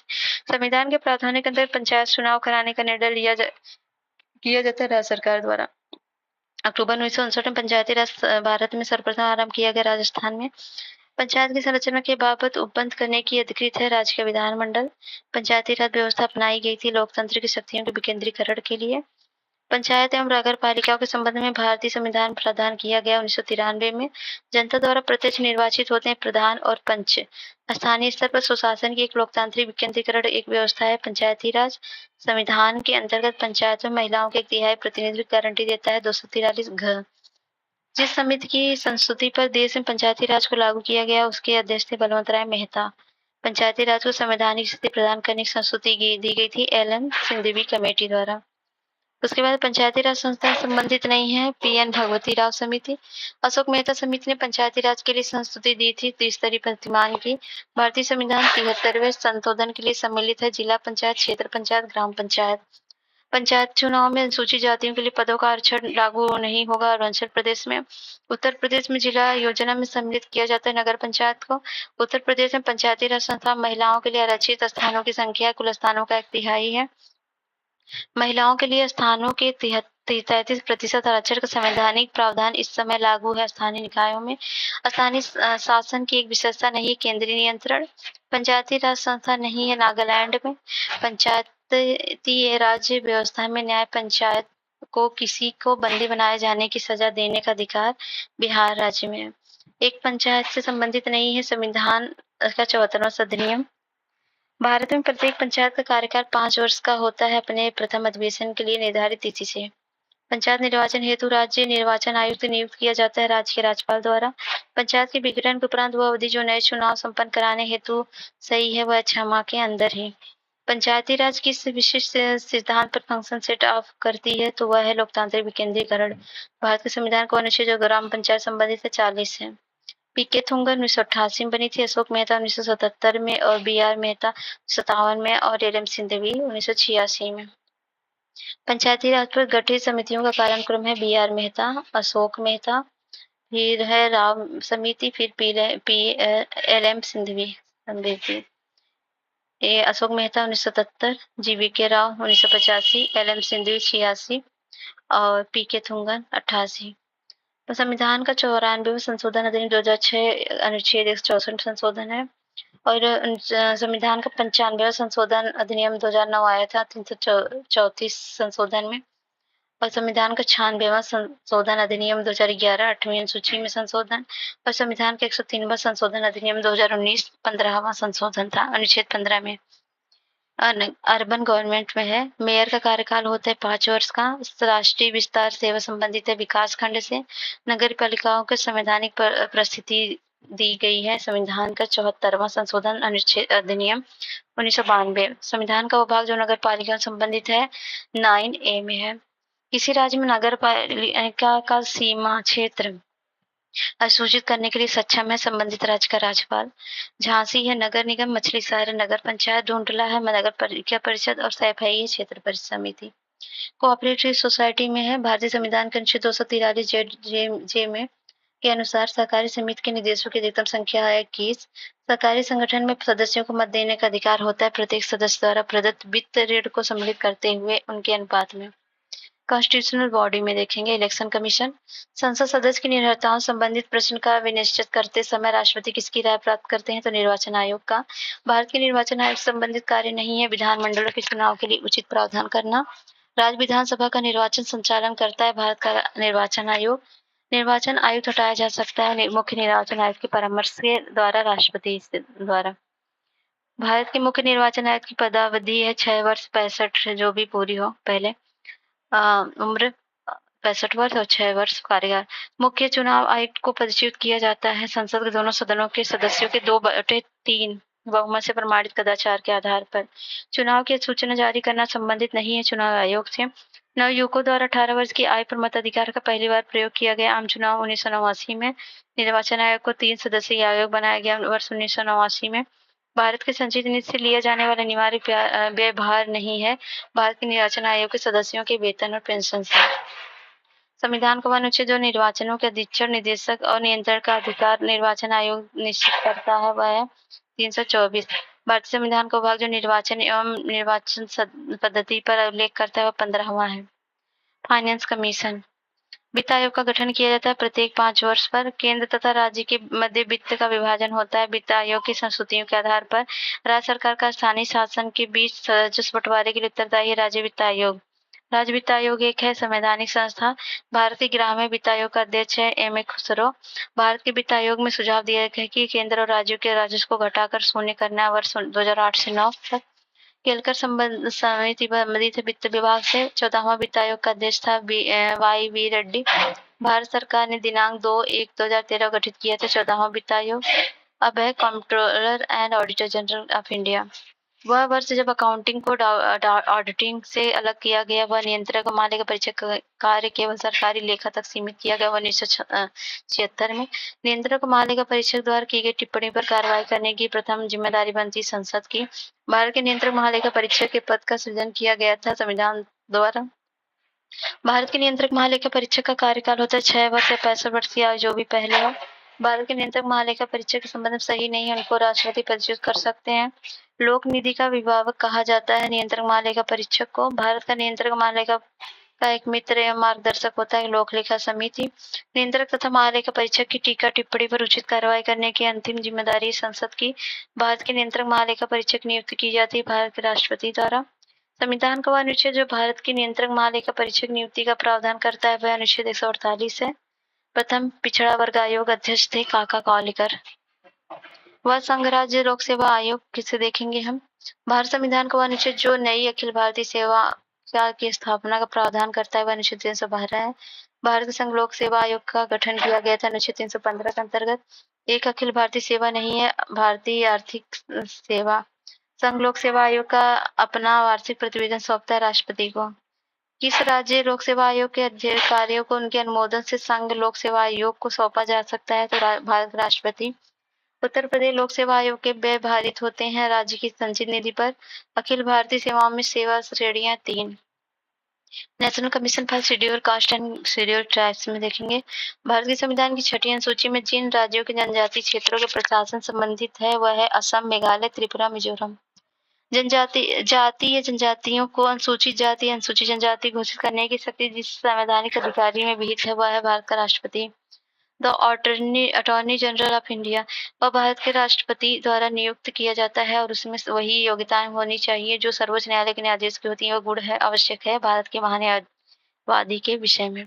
संविधान के प्रावधानों के अंदर पंचायत चुनाव कराने का निर्णय किया जाता है राज्य सरकार द्वारा। अक्टूबर 1959 में पंचायती राज भारत में सर्वप्रथम आरंभ किया गया राजस्थान में। पंचायत की संरचना के बाबत उपबंध करने की अधिकृत है राज्य का विधानमंडल। पंचायती राज व्यवस्था अपनाई गई थी लोकतंत्र की शक्तियों के विकेंद्रीकरण के लिए। पंचायत एवं नगर पालिकाओं के संबंध में भारतीय संविधान प्रावधान किया गया 1993 में। जनता द्वारा प्रत्यक्ष निर्वाचित होते हैं प्रधान और पंच। स्थानीय स्तर पर सुशासन की एक लोकतांत्रिक विकेंद्रीकरण एक व्यवस्था है पंचायती राज। संविधान के अंतर्गत पंचायत में महिलाओं के 1/3 प्रतिनिधित्व की गारंटी देता है 243 घ। जिस समिति की संस्तुति पर देश में पंचायती राज को लागू किया गया उसके अध्यक्ष थे बलवंत राय मेहता। पंचायती राज को संवैधानिक स्थिति प्रदान करने की संस्तुति दी गई थी एल.एन. सिंघवी कमेटी द्वारा। उसके बाद पंचायती राज संस्था संबंधित नहीं है पी.एन. भगवती राव समिति। अशोक मेहता समिति ने पंचायती राज के लिए संस्तुति दी थी त्रिस्तरीय प्रतिमान की। भारतीय संविधान 73वें संशोधन के लिए सम्मिलित है जिला पंचायत, क्षेत्र पंचायत, ग्राम पंचायत। पंचायत चुनाव में अनुसूचित जातियों के लिए पदों का आरक्षण लागू नहीं होगा अरुणाचल प्रदेश में। उत्तर प्रदेश में जिला योजना में सम्मिलित किया जाता है नगर पंचायत को। उत्तर प्रदेश में पंचायती राज संस्था महिलाओं के लिए आरक्षित स्थानों की संख्या कुल स्थानों का 1/3 है। महिलाओं के लिए स्थानों के 33% आरक्षण का संवैधानिक प्रावधान इस समय लागू है स्थानीय निकायों में। स्थानीय शासन की एक विशेषता नहीं है केंद्रीय नियंत्रण। पंचायती राज संस्था नहीं है नागालैंड में। पंचायती राज व्यवस्था में न्याय पंचायत को किसी को बंदी बनाए जाने की सजा देने का अधिकार बिहार राज्य में है। एक पंचायत से संबंधित नहीं है संविधान का 74वां अधिनियम। भारत में प्रत्येक पंचायत का कार्यकाल 5 वर्ष का होता है अपने प्रथम अधिवेशन के लिए निर्धारित तिथि से। पंचायत निर्वाचन हेतु राज्य निर्वाचन आयुक्त नियुक्त किया जाता है राज्य के राज्यपाल द्वारा। पंचायत के विघटन के उपरांत वह अवधि जो नए चुनाव संपन्न कराने हेतु सही है वह 6 माह के अंदर ही। पंचायती राज किस विशिष्ट सिद्धांत पर फंक्शन सेट ऑफ करती है तो वह है लोकतांत्रिक विकेंद्रीकरण। भारत के संविधान को अनुच्छेद जो ग्राम पंचायत संबंधित है 40 है। पी.के. थुंगर 1988 में बनी थी, अशोक मेहता 1977 में और बी.आर. मेहता 57 में और एल.एम. सिंघवी 1986 में। पंचायती राज पर गठित समितियों का कालक्रम है बी.आर. मेहता, अशोक मेहता, फिर है राव समिति, फिर एल.एम. सिंघवी। अशोक मेहता 1977, जी.वी.के. राव 1985, एल.एम. सिंघवी 86 और पी.के. थुंगर 88। तो संविधान का 94वां संशोधन अधिनियम 2006 अनुच्छेद 164 संशोधन है और संविधान का 95वां संशोधन अधिनियम 2009 आया था 334 संशोधन में और संविधान का 96वां संशोधन अधिनियम 2011 8वीं अनुसूची में संशोधन और संविधान का 103वां संशोधन अधिनियम 2019 15वां संशोधन था अनुच्छेद 15 में। अर्बन गवर्नमेंट में है। मेयर का कार्यकाल होता है 5 वर्ष का। राष्ट्रीय विस्तार सेवा संबंधित है विकास खंड से। नगर पालिकाओं के संवैधानिक परिस्थिति दी गई है संविधान का 74वां संशोधन अनुच्छेद अधिनियम 1992। संविधान का वो भाग जो नगर पालिका संबंधित है 9A में है। किसी राज्य में नगर पालिका का सीमा क्षेत्र अधिसूचित करने के लिए सक्षम है संबंधित राज्य का राज्यपाल। झांसी है नगर निगम, मछली शहर नगर पंचायत, ढूंढला है नगर पालिका परिषद और सैफई है क्षेत्र परिषद समिति। कोऑपरेटिव सोसाइटी में है भारतीय संविधान के अनुच्छेद 243 जे में के अनुसार सहकारी समिति के निदेशकों की अधिकतम संख्या है 21। सहकारी संगठन में सदस्यों को मत देने का अधिकार होता है प्रत्येक सदस्य द्वारा प्रदत्त वित्त ऋण को सम्मिलित करते हुए उनके अनुपात में। कॉन्स्टिट्यूशनल बॉडी में देखेंगे इलेक्शन कमीशन। संसद सदस्य की निर्भरताओं संबंधित प्रश्न का विनिश्चित करते समय राष्ट्रपति किसकी राय प्राप्त करते हैं तो निर्वाचन आयोग का। भारत के निर्वाचन आयोग से संबंधित कार्य नहीं है विधानमंडलों के चुनाव के लिए उचित प्रावधान करना। राज्य विधानसभा का निर्वाचन संचालन करता है भारत का निर्वाचन आयोग। निर्वाचन आयुक्त हटाया जा सकता है मुख्य निर्वाचन आयुक्त के परामर्श के द्वारा राष्ट्रपति द्वारा। भारत के मुख्य निर्वाचन आयुक्त की पदावधि है 6 वर्ष 65 जो भी पूरी हो पहले उम्र 65 वर्ष और 6 वर्ष कार्यकाल। मुख्य चुनाव आयुक्त को पदच्युत किया जाता है संसद के दोनों सदनों के सदस्यों के 2/3 बहुमत से प्रमाणित कदाचार के आधार पर। चुनाव की सूचना जारी करना संबंधित नहीं है चुनाव आयोग से। नवयुवकों द्वारा 18 वर्ष की आयु पर मताधिकार का पहली बार प्रयोग किया गया आम चुनाव 1989 में। निर्वाचन आयोग को 3 सदस्यीय आयोग बनाया गया वर्ष 1989 में। भारत के संचित निधि से लिया जाने वाला अनिवार्य व्यय भार नहीं है। भारत के निर्वाचन आयोग के सदस्यों के वेतन और पेंशन से। संविधान का अनुच्छेद जो निर्वाचनों के अधीक्षक, निदेशक और नियंत्रण का अधिकार निर्वाचन आयोग निश्चित करता है वह है 324। भारतीय संविधान का भाग जो निर्वाचन एवं निर्वाचन पद्धति पर उल्लेख करता है वह 15वां है। फाइनेंस कमीशन वित्त आयोग का गठन किया जाता है प्रत्येक 5 वर्ष पर। केंद्र तथा राज्य के मध्य वित्त का विभाजन होता है। वित्त आयोग की संस्तुतियों के आधार पर राज्य सरकार का स्थानीय शासन के बीच राजस्व बंटवारे के लिए उत्तरदायी है राज्य वित्त आयोग। राज्य वित्त आयोग एक है संवैधानिक संस्था। भारतीय ग्रामीण वित्त आयोग का अध्यक्ष है एम ए खुसरो। भारत के वित्त आयोग में सुझाव दिया गया है कि केंद्र और राज्यों के राजस्व को घटाकर शून्य करना है वर्ष 2008 से 9 तक। केलकर समिति संबंधित वित्त विभाग से। 14वां वित्त आयोग का अध्यक्ष था वाई वी रेड्डी। भारत सरकार ने दिनांक 2/1/2013 गठित किया था 14वां वित्त आयोग। अब है controller and auditor general of India. वह वर्ष जब अकाउंटिंग को ऑडिटिंग से अलग किया गया। वह नियंत्रक और मालिक परीक्षक कार्य केवल सरकारी लेखा तक सीमित किया गया। 1976 में नियंत्रक और मालिक परीक्षक द्वारा की गई टिप्पणी पर कार्रवाई करने की प्रथम जिम्मेदारी बनती संसद की। भारत के नियंत्रक महालेखा परीक्षक के पद का सृजन किया गया था संविधान द्वारा। भारत के नियंत्रक महालेखा परीक्षक का कार्यकाल होता है 6 वर्ष या 65 वर्ष की आयु जो भी पहले हो। भारत के नियंत्रक महालेखा परीक्षक के संबंध में सही नहीं है, उनको राष्ट्रपति पदच्युत कर सकते हैं। लोक निधि का विभावक कहा जाता है नियंत्रक महालेखा परीक्षक को। भारत का नियंत्रक महालेखा का एक मित्र एवं मार्गदर्शक होता है लोक लेखा समिति। नियंत्रक तथा महालेखा परीक्षक की टीका टिप्पणी पर उचित कार्रवाई करने की अंतिम जिम्मेदारी संसद की। भारत के नियंत्रक महालेखा परीक्षक नियुक्त की जाती है भारत के राष्ट्रपति द्वारा। संविधान का वह अनुच्छेद जो भारत के नियंत्रक महालेखा परीक्षक नियुक्ति का प्रावधान करता है वह अनुच्छेद 148 है। प्रथम पिछड़ा वर्ग आयोग अध्यक्ष थे काका कौलिकर। वह संघ राज्य लोक सेवा आयोग किसे देखेंगे हम। भारत संविधान का वह अनुच्छेद जो नई अखिल भारतीय सेवा की स्थापना का प्रावधान करता है वह अनुच्छेद 312 है। भारत संघ लोक सेवा आयोग का गठन किया गया था अनुच्छेद 315 के अंतर्गत। एक अखिल भारतीय सेवा नहीं है भारतीय आर्थिक सेवा। संघ लोक सेवा आयोग का अपना वार्षिक प्रतिवेदन सौंपता है राष्ट्रपति को। किस राज्य लोक सेवा आयोग के कार्यों को उनके अनुमोदन से संघ लोक सेवा आयोग को सौंपा जा सकता है तो भारत राष्ट्रपति। उत्तर प्रदेश लोक सेवा आयोग के व्यय भारित होते हैं राज्य की संचित निधि पर। अखिल भारतीय सेवाओं में सेवा श्रेणियां 3। National commission for schedule caste and schedule tribes में देखेंगे। भारत के संविधान की 6ठी अनुसूची में जिन राज्यों के जनजातीय क्षेत्रों के प्रशासन संबंधित है वह है असम, मेघालय, त्रिपुरा, मिजोरम। जातीय जनजातियों को अनुसूचित जाति, अनुसूचित जनजाति घोषित करने की शक्ति जिस संवैधानिक अधिकारी में विहित है वह है भारत का राष्ट्रपति। The attorney general of India वह भारत के राष्ट्रपति द्वारा नियुक्त किया जाता है और उसमें वही योग्यताएं होनी चाहिए जो सर्वोच्च न्यायालय के न्यायाधीश की होती है। वह गुण है आवश्यक है भारत के महान्यायवादी के विषय में।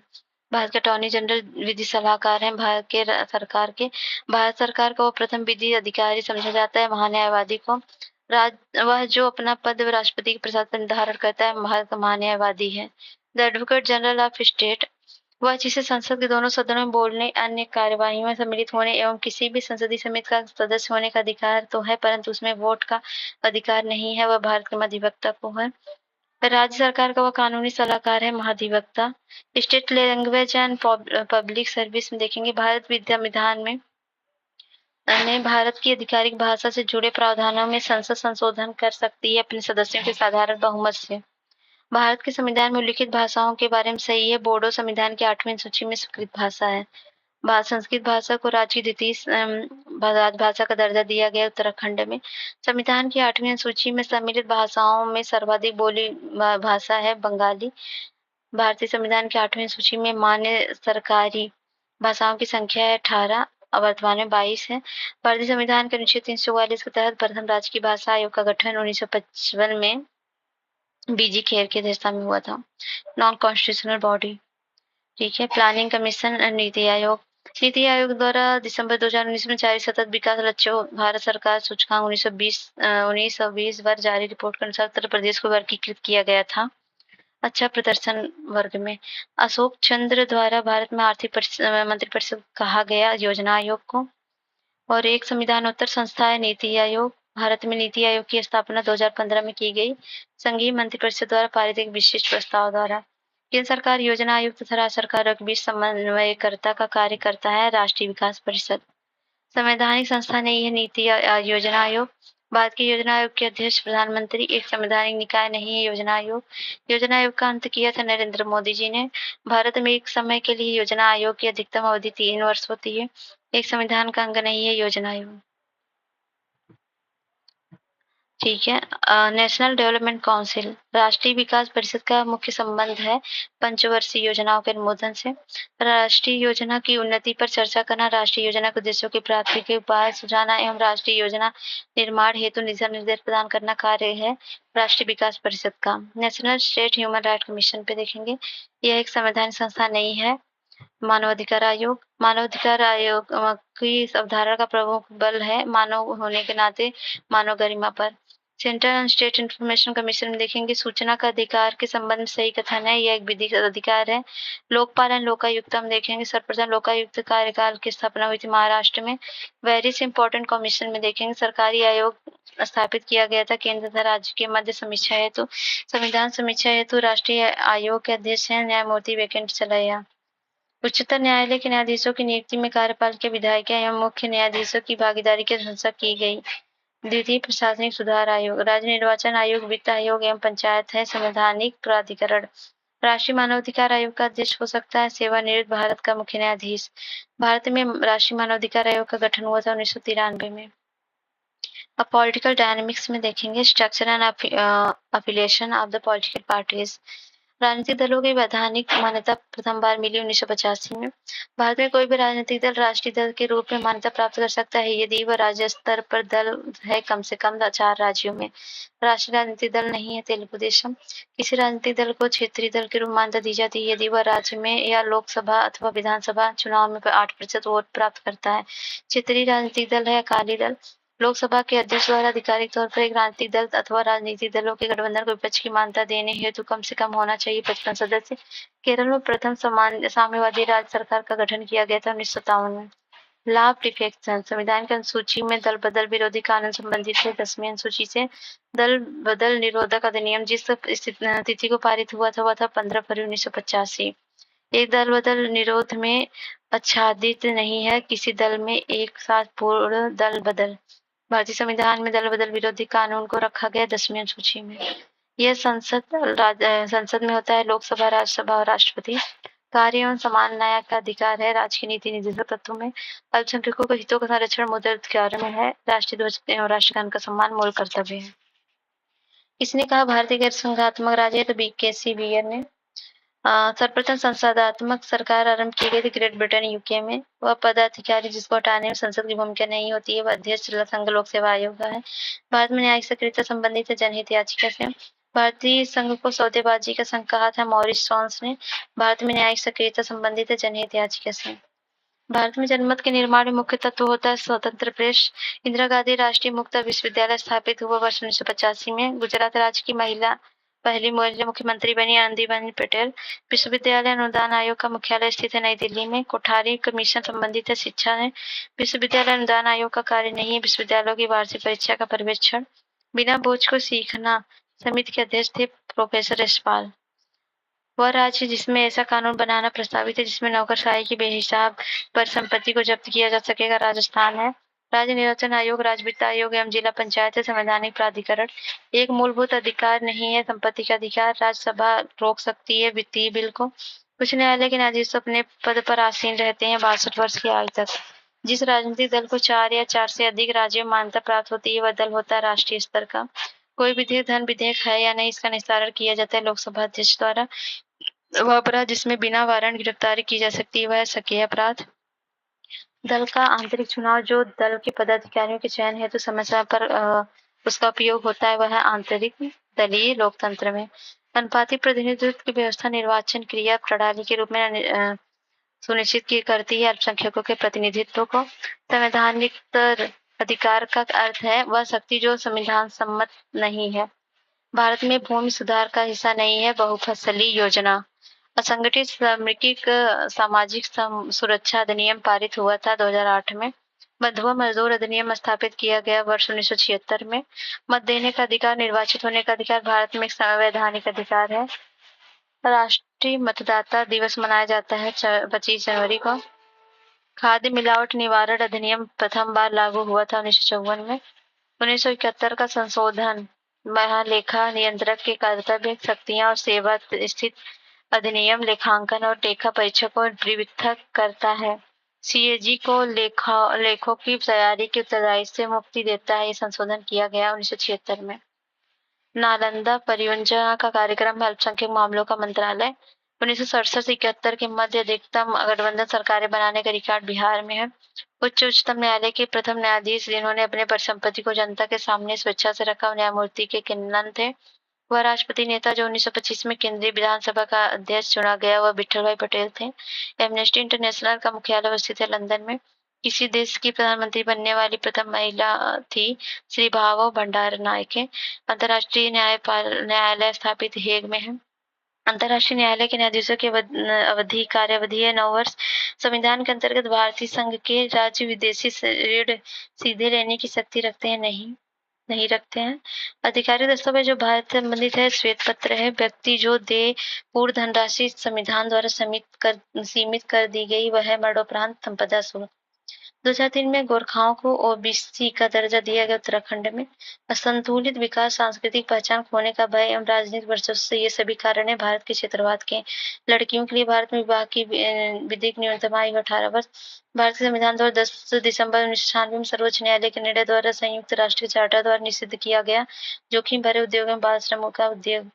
भारत के अटॉर्नी जनरल विधि सलाहकार हैं भारत के सरकार के। भारत सरकार का वो प्रथम विधि अधिकारी समझा जाता है महान्यायवादी को। वह जो अपना पद राष्ट्रपति के प्रसाद पर निर्धारण करता है भारत का महान्यायवादी है। The advocate general of state वह जिसे संसद के दोनों सदनों में बोलने, अन्य कार्यवाही में सम्मिलित होने एवं किसी भी संसदीय समिति का सदस्य होने का अधिकार तो है परंतु उसमें वोट का अधिकार नहीं है, वह भारत के महाधिवक्ता को है। राज्य सरकार का वह कानूनी सलाहकार है महाधिवक्ता। State language and public service में देखेंगे। भारत संविधान में भारत की आधिकारिक भाषा से जुड़े प्रावधानों में संसद संशोधन कर सकती है अपने सदस्यों के साधारण बहुमत से। भारत के संविधान में उल्लिखित भाषाओं के बारे में सही है। बोडो संविधान की 8वीं सूची में स्वीकृत भाषा है। संस्कृत भाषा को राज्य की द्वितीय भाषा का दर्जा दिया गया उत्तराखंड में। संविधान की 8वीं सूची में सम्मिलित भाषाओं में सर्वाधिक बोली भाषा है बंगाली। भारतीय संविधान की 8वीं सूची में मान्य सरकारी भाषाओं की संख्या है 18 और वर्तमान में 22 है। भारतीय संविधान के अनुच्छेद 344 के तहत प्रथम राज्य की भाषा आयोग का गठन 1955 में बीजी खेर की अध्यक्षता में हुआ था। नॉन कॉन्स्टिट्यूशनल बॉडी, ठीक है। Planning commission and NITI Aayog. NITI Aayog द्वारा दिसंबर 2019 में जारी सतत विकास लक्ष्यों भारत सरकार सूचकांक 1920 पर जारी रिपोर्ट के अनुसार उत्तर प्रदेश को वर्गीकृत किया गया था अच्छा प्रदर्शन वर्ग में। अशोक चंद्र द्वारा भारत में आर्थिक मंत्रिपरिषद कहा गया योजना आयोग को। और एक संविधानोत्तर संस्था है नीति आयोग। भारत में नीति आयोग की स्थापना 2015 में की गई संघीय मंत्रिपरिषद द्वारा पारित एक विशिष्ट प्रस्ताव द्वारा। केंद्र सरकार योजना आयोग तथा राज्य सरकारों के बीच समन्वयकर्ता का कार्य करता है राष्ट्रीय विकास परिषद। संवैधानिक संस्था नहीं है नीति योजना आयोग। भारत के योजना आयोग के अध्यक्ष प्रधानमंत्री एक संवैधानिक निकाय नहीं है योजना आयोग। योजना आयोग का अंत किया था नरेंद्र मोदी जी ने। भारत में एक समय के लिए योजना आयोग की अधिकतम अवधि 3 वर्ष होती है। एक संविधान का अंग नहीं है योजना आयोग। ठीक है। नेशनल डेवलपमेंट काउंसिल राष्ट्रीय विकास परिषद का मुख्य संबंध है पंचवर्षीय योजनाओं के अनुमोदन से। राष्ट्रीय योजना की उन्नति पर चर्चा करना, राष्ट्रीय योजना के उद्देश्यों की प्राप्ति के उपाय सुझाना एवं राष्ट्रीय योजना निर्माण हेतु दिशा निर्देश प्रदान करना कार्य है राष्ट्रीय विकास परिषद का। National state human right commission पे देखेंगे, यह एक संवैधानिक संस्था नहीं है। मानवाधिकार आयोग, मानवाधिकार आयोग की अवधारणा का प्रमुख बल है मानव होने के नाते मानव गरिमा पर। Central and state information commission में देखेंगे, सूचना का अधिकार के संबंध में सही कथन है, यह एक विधिक अधिकार है। लोकपाल एंड लोकायुक्त हम देखेंगे, सर्वप्रथम लोकायुक्त कार्यकाल की स्थापना हुई थी महाराष्ट्र में। वेरीज इंपॉर्टेंट कमीशन में देखेंगे, सरकारी आयोग स्थापित किया गया था केंद्र तथा राज्य के मध्य समीक्षा हेतु। संविधान समीक्षा हेतु राष्ट्रीय आयोग के अध्यक्ष हैं न्यायमूर्ति वेंकट चलैया। उच्चतम न्यायालय के न्यायाधीशों की नियुक्ति में कार्यपालिका, विधायिका एवं मुख्य न्यायाधीशों की भागीदारी की अनुशंसा की गई। द्वितीय प्रशासनिक सुधार आयोग, राज्य निर्वाचन आयोग, वित्त आयोग एवं पंचायत है संवैधानिक प्राधिकरण। राष्ट्रीय मानवाधिकार आयोग का अध्यक्ष हो सकता है सेवानिवृत्त भारत का मुख्य न्यायाधीश। भारत में राष्ट्रीय मानवाधिकार आयोग का गठन हुआ था 1993 में। अब पॉलिटिकल डायनेमिक्स में देखेंगे, structure and affiliation of the political parties. राजनीतिक दलों की वैधानिक मान्यता प्रथम बार मिली 1985 में। भारत में कोई भी राजनीतिक दल राष्ट्रीय दल के रूप में मान्यता प्राप्त कर सकता है यदि वह राज्य स्तर पर दल है कम से कम 4 राज्यों में। राष्ट्रीय राजनीतिक दल नहीं है तेलुगु देशम। किसी राजनीतिक दल को क्षेत्रीय दल के रूप में मान्यता दी जाती है यदि वह राज्य में या लोकसभा अथवा विधानसभा चुनाव में 8% वोट प्राप्त करता है। क्षेत्रीय राजनीतिक दल है अकाली दल। लोकसभा के अध्यक्ष द्वारा आधिकारिक तौर पर एक राजनीतिक दल अथवा राजनीतिक दलों के गठबंधन को विपक्ष की मान्यता देने हेतु कम से कम होना चाहिए 55 सदस्य। केरल में प्रथम साम्यवादी राज्य सरकार का गठन किया गया था 1957 में। लॉ ऑफ डिफेक्शन, संविधान की अनुसूची में दल बदल विरोधी कानून संबंधित है। 10वीं अनुसूची से दल बदल निरोधक अधिनियम जिस तिथि को पारित हुआ था वह था 15 फरवरी 1985। एक दल बदल निरोध में आच्छादित नहीं है किसी दल में एक साथ पूर्ण दल बदल। भारतीय संविधान में दल बदल विरोधी कानून को रखा गया 10वीं अनुसूची में। यह संसद में होता है, लोकसभा, राज्यसभा और राष्ट्रपति। कार्य एवं समान न्याय का अधिकार है राज्य के नीति निर्देशक तत्वों में। अल्पसंख्यकों के हितों का संरक्षण मूल अधिकार में है। राष्ट्रीय ध्वज एवं राष्ट्रगान का सम्मान मूल कर्तव्य है। इसने कहा भारतीय गैर संघात्मक राज्य है तो BKC बियर ने। सर्वप्रथम संसदात्मक सरकार आरंभ की गई थी ग्रेट ब्रिटेन यूके में। वह पदाधिकारी जिसको हटाने में संसद की भूमिका नहीं होती है वह अध्यक्ष संघ लोक सेवा आयोग का है। भारत में न्यायिक सक्रियता संबंधित है जनहित याचिका से। भारतीय संघ को सौदेबाजी का संघ कहा था मॉरिस जोन्स ने। भारत में न्यायिक सक्रियता संबंधित है जनहित याचिका से। भारत में जनमत के निर्माण में मुख्य तत्व होता है स्वतंत्र प्रेस। इंदिरा गांधी राष्ट्रीय मुक्त विश्वविद्यालय स्थापित हुआ वर्ष 1985 में। गुजरात राज्य की पहली महिला मुख्यमंत्री बनी आनंदीबेन पटेल। विश्वविद्यालय अनुदान आयोग का मुख्यालय स्थित है नई दिल्ली में। कोठारी कमीशन संबंधित है शिक्षा है। विश्वविद्यालय अनुदान आयोग का कार्य नहीं है विश्वविद्यालयों की वार्षिक परीक्षा का पर्यवेक्षण। बिना बोझ को सीखना समिति के अध्यक्ष थे प्रोफेसर यशपाल। वह राज्य जिसमें ऐसा कानून बनाना प्रस्तावित है जिसमें नौकरशाही की बेहिसाब पर संपत्ति को जब्त किया जा सकेगा राजस्थान है। राज्य निर्वाचन आयोग, राज्य वित्त आयोग एवं जिला पंचायत है संवैधानिक प्राधिकरण। एक मूलभूत अधिकार नहीं है संपत्ति का अधिकार। राज्यसभा रोक सकती है वित्तीय बिल को। उच्च न्यायालय के न्यायाधीश अपने पद पर आसीन रहते हैं 62 वर्ष की आयु तक। जिस राजनीतिक दल को 4 या 4 से अधिक राज्यों में मान्यता प्राप्त होती है वह दल होता है राष्ट्रीय स्तर का। कोई विधेयक धन विधेयक है या नहीं इसका निस्तारण किया जाता है लोकसभा अध्यक्ष द्वारा। वह अपराध जिसमें बिना वारंट गिरफ्तारी की जा सकती है वह सक्रिय अपराध। दल का आंतरिक चुनाव जो दल के पदाधिकारियों के चयन हेतु समय समय पर उसका उपयोग होता है वह है आंतरिक दलीय लोकतंत्र में। अनुपातिक प्रतिनिधित्व की व्यवस्था निर्वाचन क्रिया प्रणाली के रूप में सुनिश्चित की करती है अल्पसंख्यकों के प्रतिनिधित्व को। संवैधानिक अधिकार का अर्थ है वह शक्ति जो संविधान सम्मत नहीं है। भारत में भूमि सुधार का हिस्सा नहीं है बहुफसली योजना। असंगठित श्रमिक सामाजिक सुरक्षा अधिनियम पारित हुआ था 2008 में। मधुआ मजदूर अधिनियम स्थापित किया गया वर्ष 1976 में। मत देने का अधिकार, निर्वाचित होने का अधिकार भारत में एक संवैधानिक अधिकार है। राष्ट्रीय मतदाता दिवस मनाया जाता है 25 जनवरी को। खाद्य मिलावट निवारण अधिनियम प्रथम बार लागू हुआ था 1954 में। 1971 का संशोधन महालेखा नियंत्रक के कर्तव्य, शक्तियां और सेवा स्थित अधिनियम लेखांकन और लेखा परीक्षा को पृथक करता है। सीएजी को लेखों की तैयारी के उत्तरदायित्व से मुक्ति देता है। ये संशोधन किया गया 1976 में। नालंदा परियोजना का कार्यक्रम अल्पसंख्यक मामलों का मंत्रालय 1967-71 के मध्य अधिकतम गठबंधन सरकारें बनाने का रिकॉर्ड बिहार में है। उच्चतम न्यायालय के प्रथम न्यायाधीश जिन्होंने अपने परिसंपत्ति को जनता के सामने स्वेच्छा से रखा, न्यायमूर्ति के किन्नन थे। वह राष्ट्रपति नेता जो 1925 में केंद्रीय विधानसभा का अध्यक्ष चुना गया, वह विठल भाई पटेल थे। एमनेस्टी इंटरनेशनल का मुख्यालय स्थित है लंदन में। किसी देश की प्रधानमंत्री बनने वाली प्रथम महिला थी श्री भावो भंडारनायके। अंतर्राष्ट्रीय न्यायालय स्थापित हेग में है। अंतर्राष्ट्रीय न्यायालय के न्यायाधीशों की कार्यावधि है 9 वर्ष। संविधान के अंतर्गत भारतीय संघ के राज्य विदेशी ऋण सीधे लेने की शक्ति रखते हैं नहीं रखते हैं। अधिकारिक दस्तावेज जो भारत से संबंधित है श्वेत पत्र है। व्यक्ति जो दे पूर्व धनराशि संविधान द्वारा सीमित कर दी गई वह है मरणोपरांत संपदा शुल्क। 2003 में गोरखाओं को ओबीसी का दर्जा दिया गया। उत्तराखंड में असंतुलित विकास, सांस्कृतिक पहचान खोने का भय एवं राजनीतिक वर्चस्व से ये सभी कारण है भारत के क्षेत्रवाद के। लड़कियों के लिए भारत में विवाह की विधिक न्यूनतम आयु 18 वर्ष। भारत के संविधान द्वारा 10 दिसंबर 1996 में सर्वोच्च न्यायालय के निर्णय द्वारा संयुक्त राष्ट्र चार्टर द्वारा निषिद्ध किया गया जोखिम भरे उद्योग में बाल श्रमों का उद्योग।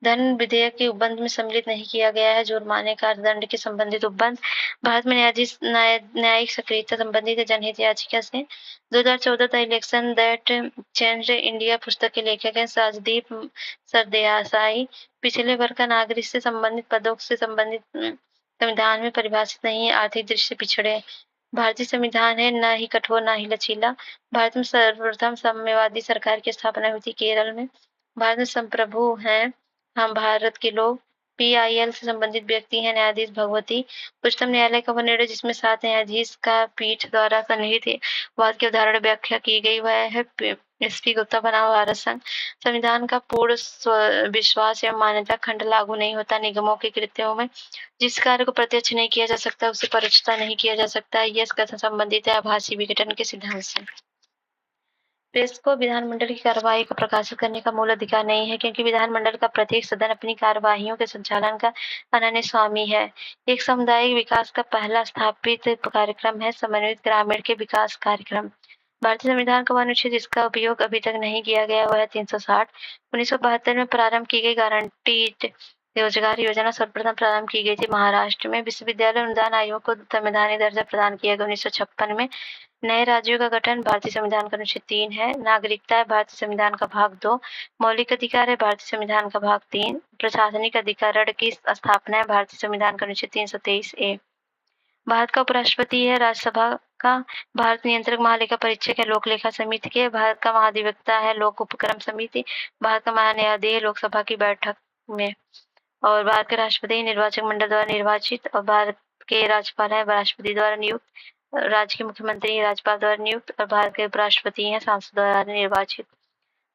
धन विधेयक के उपबंध में सम्मिलित नहीं किया गया है। जुर्माने का दंड के संबंधित उपबंध भारत में न्यायिक सक्रियता संबंधित जनहित याचिका से 2014 the election that changed India पुस्तक के लेखक हैं राजदीप सरदेसाई। पिछले वर्ग का नागरिक से संबंधित पदों से संबंधित संविधान में परिभाषित नहीं है। आर्थिक दृष्टि से पिछड़े। भारतीय संविधान है न ही कठोर न ही लचीला। भारत में सर्वप्रथम साम्यवादी सरकार की स्थापना हुई थी केरल में। भारत में संप्रभु हैं हम भारत के लोग। पीआईएल से संबंधित व्यक्ति हैं न्यायाधीश भगवती। उच्चतम न्यायालय का वह निर्णय जिसमें 7 न्यायाधीश का पीठ द्वारा सन्निहित वाद की उदाहरण व्याख्या की गई वह है एसपी गुप्ता बना भारत संघ। संविधान का पूर्ण विश्वास एवं मान्यता खंड लागू नहीं होता निगमों के कृत्यों में। जिस कार्य को प्रत्यक्ष नहीं किया जा सकता उसे परोक्षता नहीं किया जा सकता। यह कथन संबंधित है आभासी विघटन के सिद्धांत से। प्रेस को विधानमंडल की कार्यवाही को प्रकाशित करने का मूल अधिकार नहीं है क्योंकि विधानमंडल का प्रत्येक सदन अपनी कार्यवाहियों के संचालन का अनन्य स्वामी है। एक सामुदायिक विकास का पहला स्थापित कार्यक्रम है समन्वित ग्रामीण के विकास कार्यक्रम। भारतीय संविधान का अनुच्छेद जिसका उपयोग अभी तक नहीं किया गया वह है 360। 1972 में प्रारंभ की गई गारंटीड रोजगार योजना सर्वप्रथम प्रारंभ की गई थी महाराष्ट्र में। विश्वविद्यालय अनुदान आयोग को संवैधानिक दर्जा प्रदान किया गया 1956 में। नए राज्यों का गठन भारतीय संविधान का अनुच्छेद 3 है। नागरिकता है भारतीय संविधान का भाग 2। मौलिक अधिकार है भारतीय संविधान का भाग 3। प्रशासनिक अधिकरण की स्थापना है भारतीय संविधान का अनुच्छेद 323 ए। भारत का उपराष्ट्रपति है राज्यसभा का। भारत नियंत्रक महालेखा परीक्षक है लोक लेखा समिति के। भारत का महाधिवक्ता है लोक उपक्रम समिति। भारत का महान्यायाधीश लोकसभा की बैठक में। और भारत के राष्ट्रपति निर्वाचक मंडल द्वारा निर्वाचित। और भारत के राज्यपाल है राष्ट्रपति द्वारा नियुक्त। राज्य के मुख्यमंत्री राज्यपाल द्वारा नियुक्त। और भारत के उपराष्ट्रपति हैं सांसद द्वारा निर्वाचित।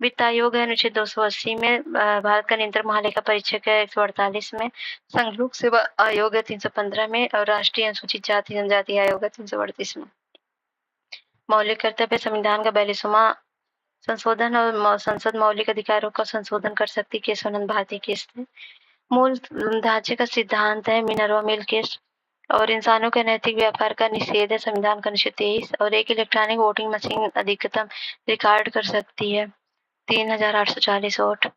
वित्त आयोग है अनुच्छेद 280 में। भारत का नियंत्रक महालेखा परीक्षक है 148 में। संघ लोक सेवा आयोग है 315 में। और राष्ट्रीय अनुसूचित जाति जनजाति आयोग है 338 में। मौलिक कर्तव्य संविधान का 42वां संशोधन और संसद मौलिक अधिकारों का संशोधन कर सकती केशवानंद भारती केस थे। मूल ढांचे का सिद्धांत है मिनर्वा मिल केस। और इंसानों के नैतिक व्यापार का निषेध है संविधान का अनुच्छेद 23। और एक इलेक्ट्रॉनिक वोटिंग मशीन अधिकतम रिकॉर्ड कर सकती है 3840 वोट।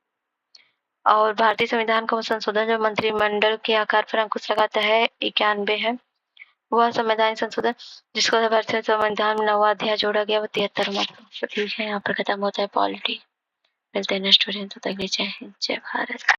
और भारतीय संविधान का संशोधन जो मंत्रिमंडल के आकार पर अंकुश लगाता है 91 है। वह संवैधानिक संशोधन जिसको भारतीय संविधान में 9वां अध्याय जोड़ा गया वो 73वां। तो ठीक है, यहाँ पर खत्म होता है पॉलिटी। मिलते हैं नेक्स्ट वीडियो में। तब तक जय हिंद जय भारत।